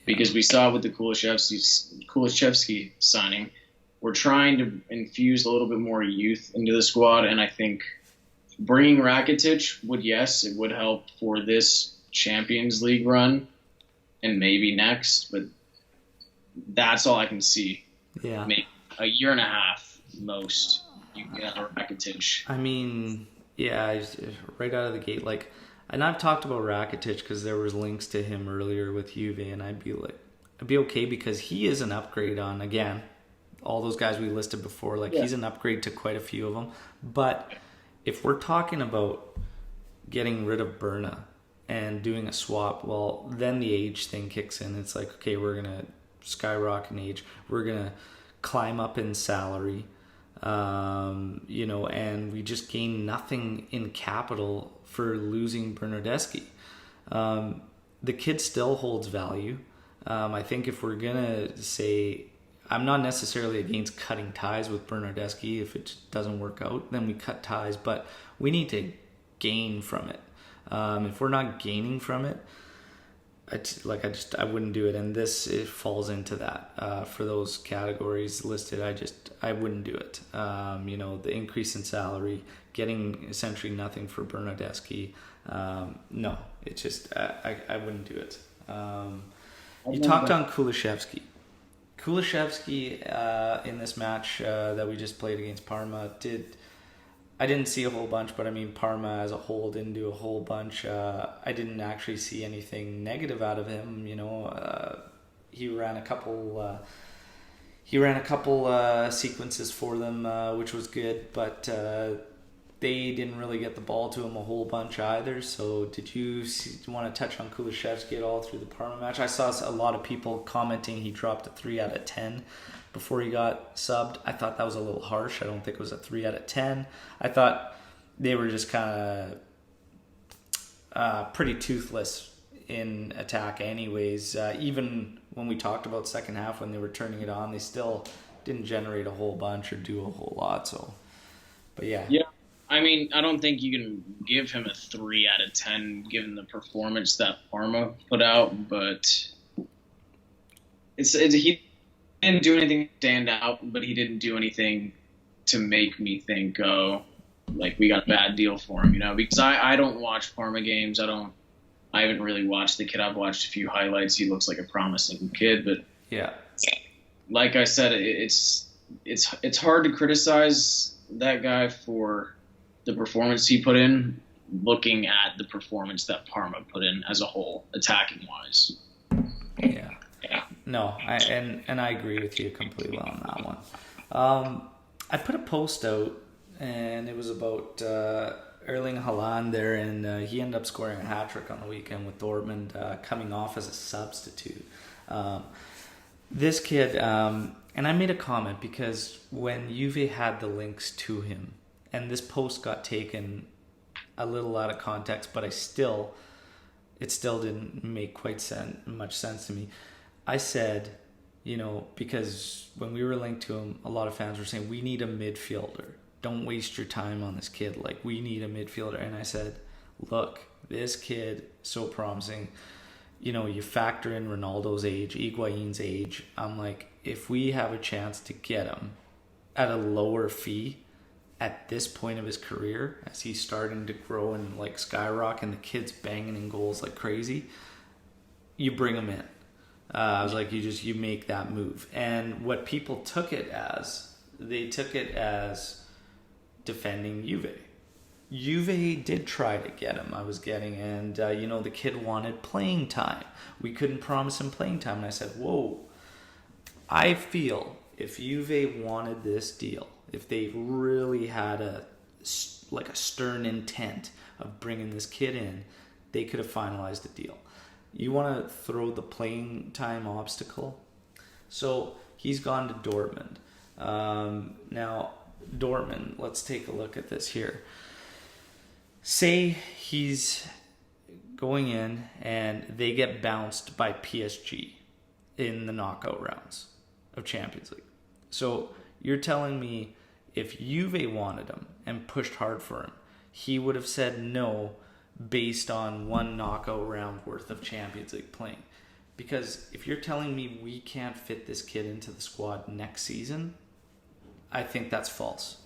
Because we saw with the Kulusevski signing, we're trying to infuse a little bit more youth into the squad, and I think bringing Rakitic it would help for this Champions League run and maybe next, but that's all I can see. Yeah. Maybe a year and a half most, you get a Rakitic. I mean, Yeah, right out of the gate. Like, and I've talked about Rakitic because there was links to him earlier with Juve, and I'd be okay because he is an upgrade on, again, all those guys we listed before. Like, he's an upgrade to quite a few of them. But if we're talking about getting rid of Berna and doing a swap, well, then the age thing kicks in. It's like, okay, we're gonna skyrocket in age. We're gonna climb up in salary. And we just gain nothing in capital for losing Bernardeschi. The kid still holds value. I think if we're gonna say, I'm not necessarily against cutting ties with Bernardeschi. If it doesn't work out, then we cut ties, but we need to gain from it. If we're not gaining from it, I wouldn't do it. And it falls into that for those categories listed. I wouldn't do it. The increase in salary, getting essentially nothing for Bernardeschi. No, it's just I wouldn't do it. You talked on Kulishevsky. Kulishevsky in this match that we just played against Parma I didn't see a whole bunch, but I mean Parma as a whole didn't do a whole bunch. I didn't actually see anything negative out of him. He ran a couple. Sequences for them, which was good, but they didn't really get the ball to him a whole bunch either. So, did you want to touch on Kulishevsky at all through the Parma match? I saw a lot of people commenting he dropped a 3 out of 10 before he got subbed. I thought that was a little harsh. I don't think it was a 3 out of 10. I thought they were just kind of pretty toothless in attack anyways. Even when we talked about second half when they were turning it on, they still didn't generate a whole bunch or do a whole lot. So, but yeah. Yeah. I mean, I don't think you can give him a 3 out of 10 given the performance that Parma put out, but he didn't do anything to stand out, but he didn't do anything to make me think, oh, like we got a bad deal for him, because I don't watch Parma games. I haven't really watched the kid. I've watched a few highlights. He looks like a promising kid, but yeah, like I said, it's hard to criticize that guy for the performance he put in, looking at the performance that Parma put in as a whole, attacking wise. Yeah. No, I agree with you completely on that one. I put a post out, and it was about Erling Haaland there, and he ended up scoring a hat-trick on the weekend with Dortmund, coming off as a substitute. This kid, and I made a comment because when Juve had the links to him, and this post got taken a little out of context, but it still didn't make quite much sense to me. I said, because when we were linked to him, a lot of fans were saying, we need a midfielder. Don't waste your time on this kid. Like, we need a midfielder. And I said, look, this kid, so promising. You factor in Ronaldo's age, Higuain's age. I'm like, if we have a chance to get him at a lower fee at this point of his career, as he's starting to grow and like skyrocket and the kid's banging in goals like crazy, you bring him in. I was like, you make that move. And what people took it as defending Juve. Juve did try to get him, I was getting, and the kid wanted playing time. We couldn't promise him playing time. And I said, whoa, I feel if Juve wanted this deal, if they really had a stern intent of bringing this kid in, they could have finalized the deal. You want to throw the playing time obstacle? So he's gone to Dortmund. Now, Dortmund, let's take a look at this here. Say he's going in and they get bounced by PSG in the knockout rounds of Champions League. So you're telling me if Juve wanted him and pushed hard for him, he would have said no based on one knockout round worth of Champions League playing? Because if you're telling me we can't fit this kid into the squad next season, I think that's false.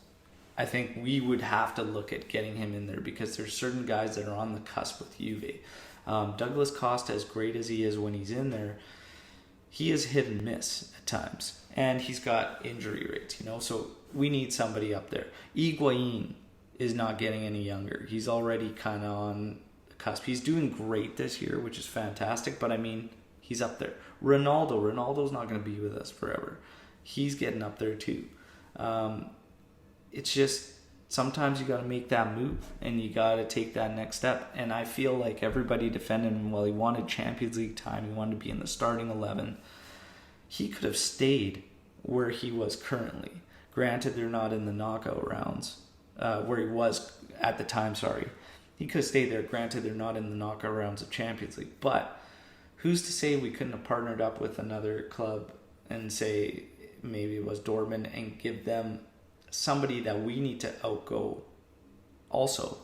I think we would have to look at getting him in there because there's certain guys that are on the cusp with Juve. Douglas Costa, as great as he is when he's in there, he is hit and miss at times. And he's got injury rates, so we need somebody up there. Higuain, is not getting any younger. He's already kind of on the cusp. He's doing great this year, which is fantastic, but I mean, he's up there. Ronaldo's not going to be with us forever. He's getting up there too. It's just sometimes you got to make that move and you got to take that next step. And I feel like everybody defended him. Well, he wanted Champions League time. He wanted to be in the starting 11. He could have stayed where he was currently. Granted, they're not in the knockout rounds, where he was at the time, sorry. He could have stayed there. Granted, they're not in the knockout rounds of Champions League. But who's to say we couldn't have partnered up with another club and say maybe it was Dortmund and give them somebody that we need to outgo also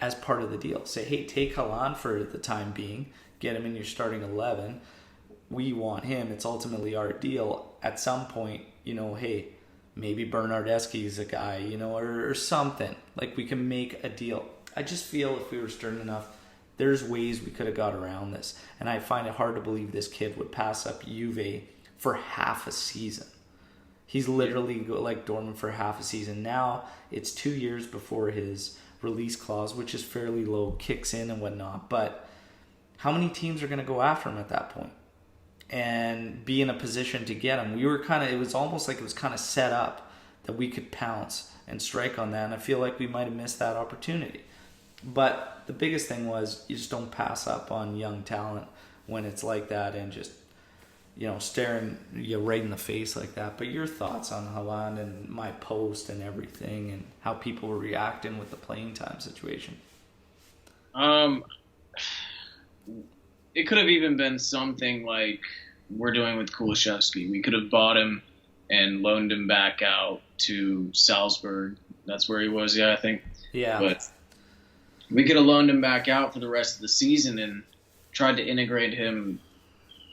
as part of the deal. Say, hey, take Haaland for the time being. Get him in your starting 11. We want him. It's ultimately our deal. At some point, hey, maybe Bernardeschi is a guy, or something. Like, we can make a deal. I just feel if we were stern enough, there's ways we could have got around this. And I find it hard to believe this kid would pass up Juve for half a season. He's literally like Dortmund for half a season. Now, it's 2 years before his release clause, which is fairly low, kicks in and whatnot. But how many teams are going to go after him at that point and be in a position to get him? It was almost like it was kind of set up that we could pounce and strike on that. And I feel like we might have missed that opportunity. But the biggest thing was you just don't pass up on young talent when it's like that and just, staring you right in the face like that. But your thoughts on Haaland and my post and everything and how people were reacting with the playing time situation? It could have even been something like we're doing with Kulusevski. We could have bought him and loaned him back out to Salzburg. That's where he was, I think. Yeah. But we could have loaned him back out for the rest of the season and tried to integrate him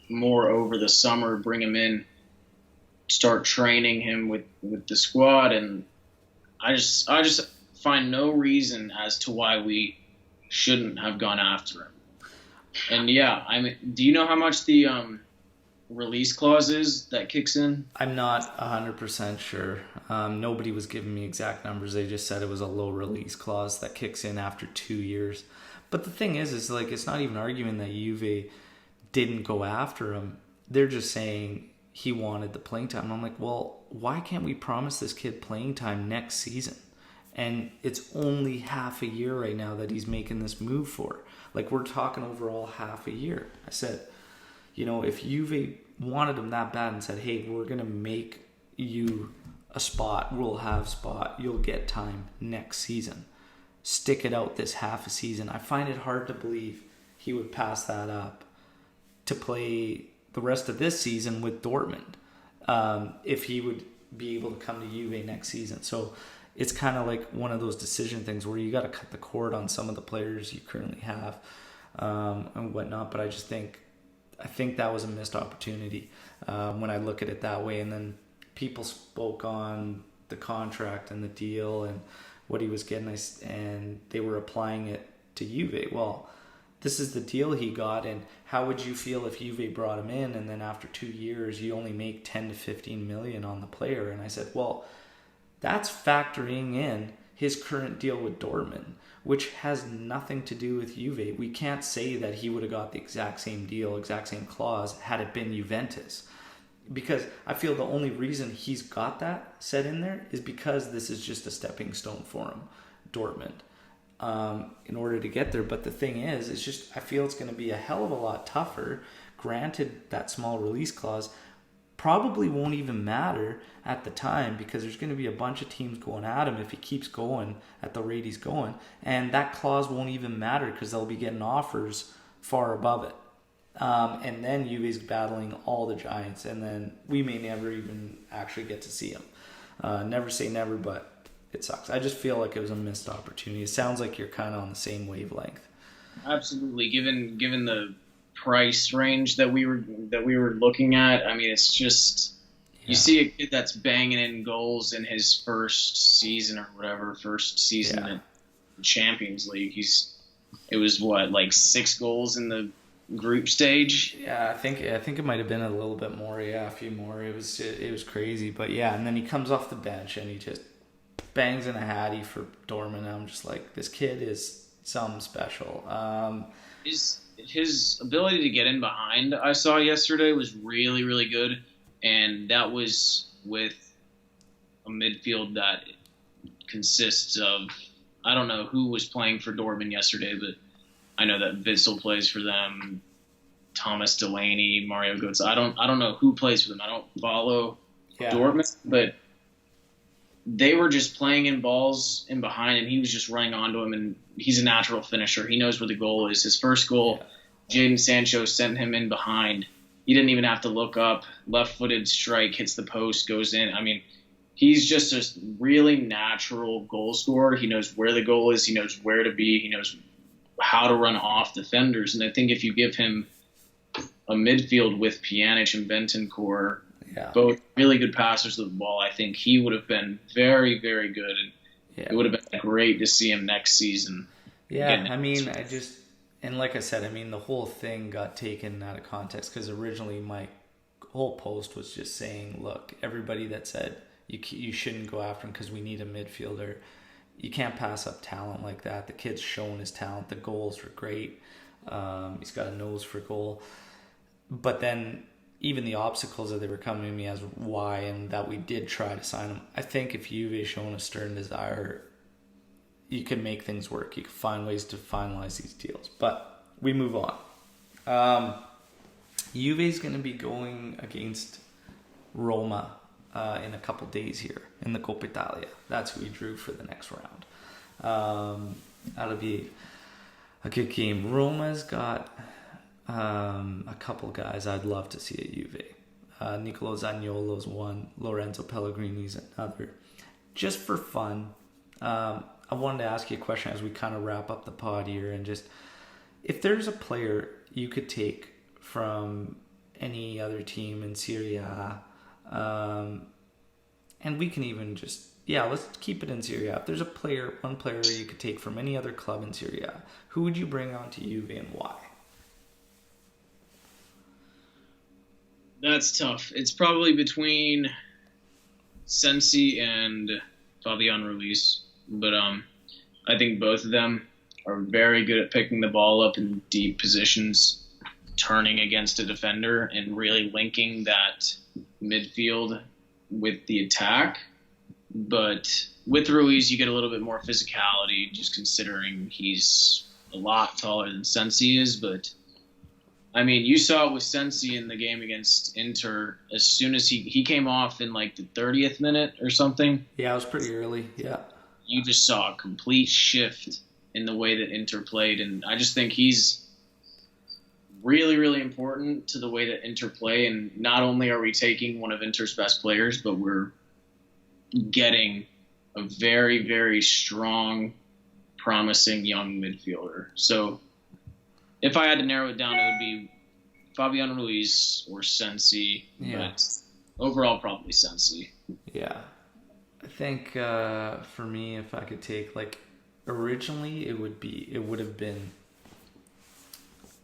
more over the summer, bring him in, start training him with the squad. And I just find no reason as to why we shouldn't have gone after him. And do you know how much the release clause is that kicks in? I'm not 100% sure. Nobody was giving me exact numbers. They just said it was a low release clause that kicks in after 2 years. But the thing is like, it's not even arguing that Juve didn't go after him. They're just saying he wanted the playing time. And I'm like, well, why can't we promise this kid playing time next season? And it's only half a year right now that he's making this move for. Like, we're talking overall half a year. I said, if Juve wanted him that bad and said, hey, we're going to make you a spot, we'll have spot, you'll get time next season. Stick it out this half a season. I find it hard to believe he would pass that up to play the rest of this season with Dortmund, if he would be able to come to Juve next season. So it's kind of like one of those decision things where you got to cut the cord on some of the players you currently have and whatnot. But I think that was a missed opportunity when I look at it that way. And then people spoke on the contract and the deal and what he was getting, and they were applying it to Juve. Well, this is the deal he got, and how would you feel if Juve brought him in and then after 2 years you only make 10 to 15 million on the player? And I said, well, that's factoring in his current deal with Dortmund, which has nothing to do with Juve. We can't say that he would have got the exact same deal, exact same clause had it been Juventus. Because I feel the only reason he's got that set in there is because this is just a stepping stone for him, Dortmund, in order to get there. But the thing is, it's just, I feel it's going to be a hell of a lot tougher. Granted, that small release clause probably won't even matter at the time because there's going to be a bunch of teams going at him if he keeps going at the rate he's going. And that clause won't even matter because they'll be getting offers far above it. And then Juve's battling all the giants, and then we may never even actually get to see him. Never say never, but it sucks. I just feel like it was a missed opportunity. It sounds like you're kind of on the same wavelength. Absolutely. Given the price range that we were looking at, I mean, it's just you see a kid that's banging in goals in his first season in Champions League. It was like 6 goals in the group stage. Yeah, I think it might have been a little bit more. Yeah, a few more. It was crazy, but yeah. And then he comes off the bench and he just bangs in a hattie for Dortmund. I'm just like, this kid is something special. His ability to get in behind, I saw yesterday, was really, really good, and that was with a midfield that consists of, I don't know who was playing for Dortmund yesterday, but I know that Witsel plays for them, Thomas Delaney, Mario Götze. I don't know who plays for them. I don't follow Dortmund, but they were just playing in balls in behind, and he was just running onto him, and he's a natural finisher. He knows where the goal is. His first goal, Jadon Sancho sent him in behind. He didn't even have to look up. Left-footed strike, hits the post, goes in. I mean, he's just a really natural goal scorer. He knows where the goal is. He knows where to be. He knows how to run off defenders. And I think if you give him a midfield with Pjanic and Bentancur, both really good passers of the ball, I think he would have been very, very good. And it would have been great to see him next season. Yeah, I mean, and like I said, I mean, the whole thing got taken out of context because originally my whole post was just saying, look, everybody that said you shouldn't go after him because we need a midfielder, you can't pass up talent like that. The kid's shown his talent. The goals were great. He's got a nose for goal. But then even the obstacles that they were coming to me as why and that we did try to sign him, I think if Juve shown a stern desire, you can make things work. You can find ways to finalize these deals. But we move on. Juve's going to be going against Roma in a couple days here in the Coppa Italia. That's who we drew for the next round. That'll be a good game. Roma's got a couple guys I'd love to see at Juve. Nicolo Zaniolo's one. Lorenzo Pellegrini's another. Just for fun, I wanted to ask you a question as we kind of wrap up the pod here, and just if there's a player you could take from any other team in Serie A, and we can even just let's keep it in Serie A. If there's one player you could take from any other club in Serie A, who would you bring on to Juve and why? That's tough. It's probably between Sensi and Fabian Ruiz, but I think both of them are very good at picking the ball up in deep positions, turning against a defender, and really linking that midfield with the attack. But with Ruiz, you get a little bit more physicality, just considering he's a lot taller than Sensi is. But I mean, you saw it with Sensi in the game against Inter. As soon as he came off in like the 30th minute or something. Yeah, it was pretty early. Yeah. You just saw a complete shift in the way that Inter played. And I just think he's really, really important to the way that Inter play. And not only are we taking one of Inter's best players, but we're getting a very, very strong, promising young midfielder. So if I had to narrow it down, it would be Fabian Ruiz or Sensi. Yeah. But overall, probably Sensi. Yeah. I think for me, if I could take, like, originally it would have been,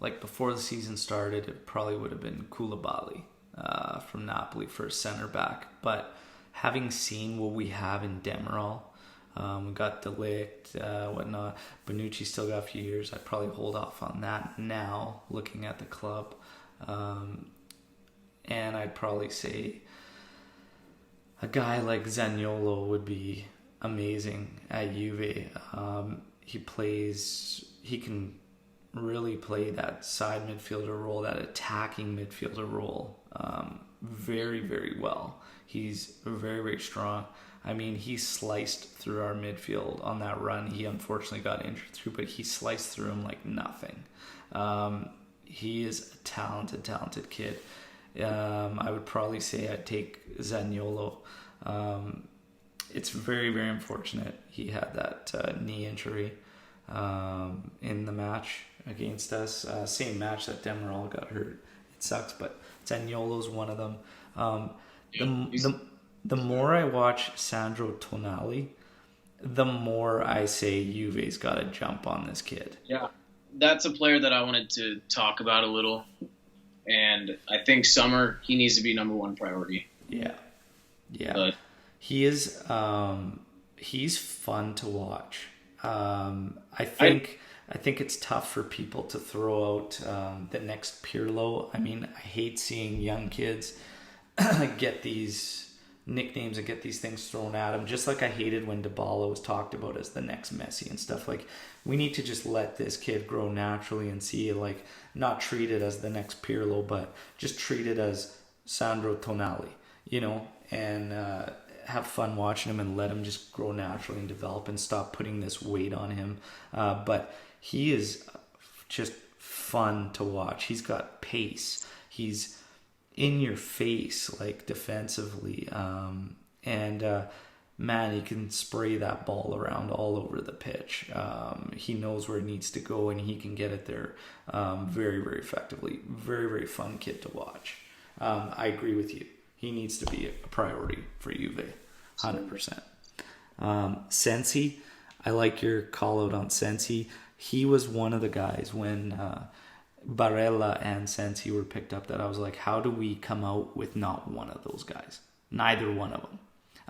like, before the season started, it probably would have been Koulibaly from Napoli for a center back. But having seen what we have in Demiral, we got De Ligt, whatnot. Bonucci still got a few years. I'd probably hold off on that now, looking at the club. And I'd probably say a guy like Zaniolo would be amazing at Juve. He can really play that side midfielder role, that attacking midfielder role, very, very well. He's very, very strong. I mean, he sliced through our midfield on that run. He unfortunately got injured through, but he sliced through him like nothing. He is a talented kid. I would probably say I'd take Zaniolo. It's very, very unfortunate he had that knee injury in the match against us. Same match that Demiral got hurt. It sucks, but Zaniolo's one of them. The more I watch Sandro Tonali, the more I say Juve's got to jump on this kid. Yeah, that's a player that I wanted to talk about a little. And I think summer, he needs to be number one priority. Yeah. But he is he's fun to watch. I think it's tough for people to throw out the next Pirlo. I mean, I hate seeing young kids get these nicknames and get these things thrown at them. Just like I hated when Dybala was talked about as the next Messi and stuff. Like, we need to just let this kid grow naturally and see it, like, not treat it as the next Pirlo, but just treat it as Sandro Tonali, and have fun watching him and let him just grow naturally and develop and stop putting this weight on him. But he is just fun to watch. He's got pace. He's in your face, like, defensively. Man, he can spray that ball around all over the pitch. He knows where it needs to go, and he can get it there very, very effectively. Very, very fun kid to watch. I agree with you. He needs to be a priority for Juve, 100%. Sensi, I like your call out on Sensi. He was one of the guys when Barella and Sensi were picked up that I was like, how do we come out with not one of those guys? Neither one of them.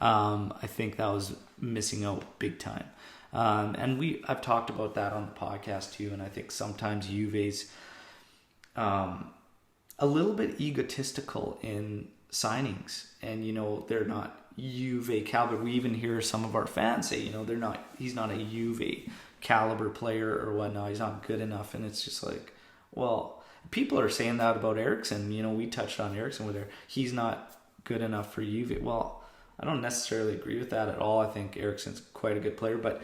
I think that was missing out big time. And I've talked about that on the podcast too, and I think sometimes Juve's a little bit egotistical in signings, and they're not Juve caliber. We even hear some of our fans say, he's not a Juve caliber player or whatnot. He's not good enough, and it's just like, well, people are saying that about Eriksen. We touched on Eriksen with her. He's not good enough for Juve. Well, I don't necessarily agree with that at all. I think Eriksen's quite a good player, but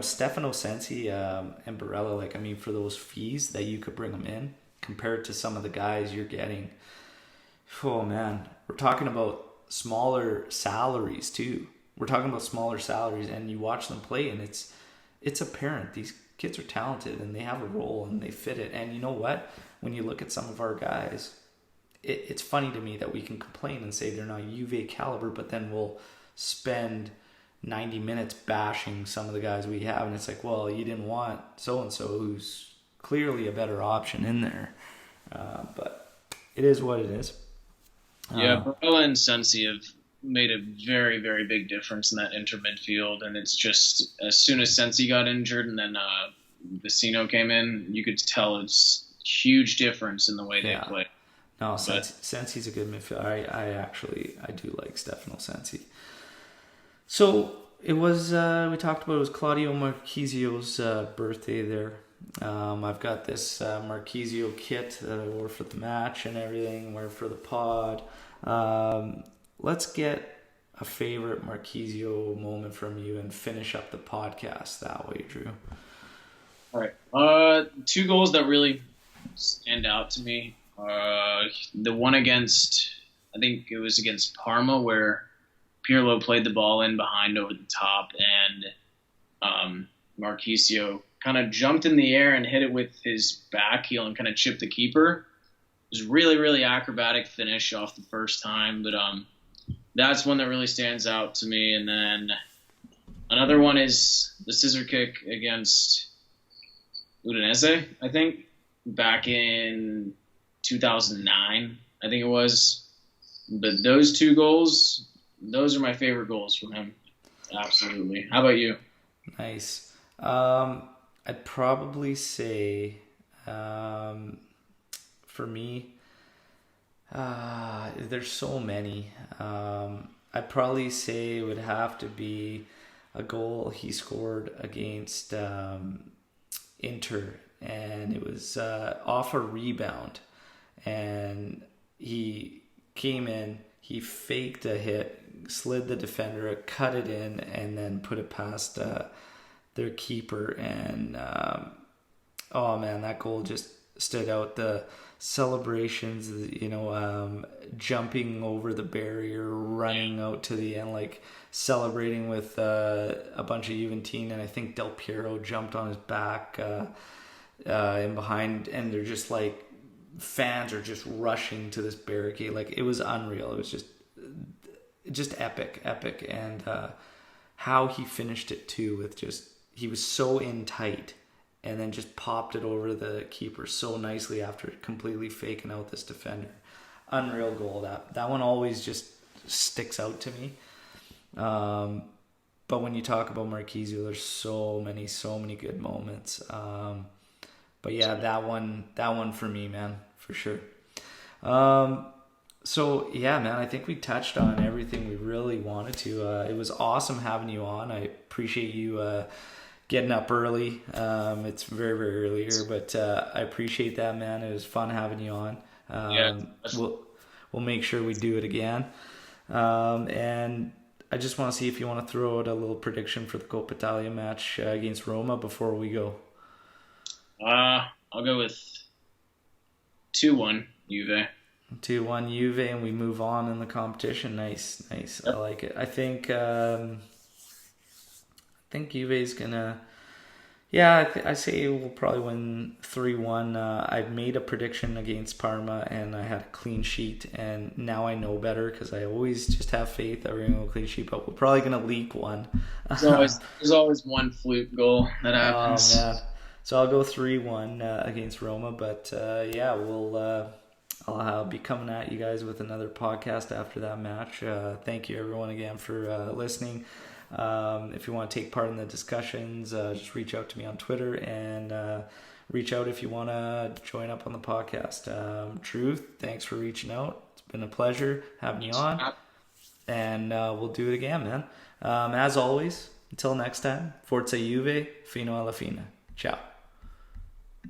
Stefano Sensi and Barella, for those fees that you could bring them in compared to some of the guys you're getting, oh man, we're talking about smaller salaries too. We're talking about smaller salaries, and you watch them play, and it's apparent these kids are talented and they have a role and they fit it. And you know what? When you look at some of our guys, it's funny to me that we can complain and say they're not Juve caliber, but then we'll spend 90 minutes bashing some of the guys we have, and it's like, well, you didn't want so-and-so who's clearly a better option in there. But it is what it is. Yeah, Barella and Sensi have made a very, very big difference in that inter midfield, and it's just as soon as Sensi got injured and then Vecino came in, you could tell it's huge difference in the way they play. No, Sensi's a good midfielder. I do like Stefano Sensi. So it was we talked about, it was Claudio Marchisio's birthday there. I've got this Marchisio kit that I wore for the match and everything, wore for the pod. Let's get a favorite Marchisio moment from you and finish up the podcast that way, Drew. All right. Two goals that really stand out to me. The one against, I think it was against Parma, where Pirlo played the ball in behind over the top, and Marchisio kind of jumped in the air and hit it with his back heel and kind of chipped the keeper. It was really, really acrobatic finish off the first time, but that's one that really stands out to me. And then another one is the scissor kick against Udinese, I think, back in 2009, I think it was. But those two goals, those are my favorite goals from him. Absolutely. How about you? Nice. I'd probably say, for me, there's so many. I'd probably say it would have to be a goal he scored against Inter, and it was off a rebound, and he came in, he faked a hit, slid the defender, cut it in, and then put it past their keeper. And oh man, that goal just stood out. The celebrations, jumping over the barrier, running out to the end, like celebrating with a bunch of Juventine, and I think Del Piero jumped on his back in behind, and they're just like, fans are just rushing to this barricade. Like, it was unreal. It was just epic. And how he finished it too, with just, he was so in tight and then just popped it over the keeper so nicely after completely faking out this defender. Unreal goal. That one always just sticks out to me. But but when you talk about Marquisio, there's so many good moments. But yeah, that one for me, man, for sure. So yeah, man, I think we touched on everything we really wanted to. It was awesome having you on. I appreciate you getting up early. It's very early here, but I appreciate that, man. It was fun having you on. Yeah. We'll make sure we do it again. And I just want to see if you want to throw out a little prediction for the Coppa Italia match against Roma before we go. I'll go with 2-1 Juve. 2-1 Juve, and we move on in the competition. Nice. Yep. I like it. I think Juve's gonna. Yeah, I say we'll probably win 3-1. I made a prediction against Parma, and I had a clean sheet, and now I know better because I always just have faith that we're going to go clean sheet, but we're probably going to leak one. There's always one fluke goal that happens. Oh, man. So I'll go 3-1 against Roma, but yeah, I'll be coming at you guys with another podcast after that match. Thank you, everyone, again for listening. If you want to take part in the discussions, just reach out to me on Twitter, and reach out if you want to join up on the podcast. Truth, thanks for reaching out. It's been a pleasure having you on, and we'll do it again, man. As always, until next time, Forza Juve, fino alla fine. Ciao.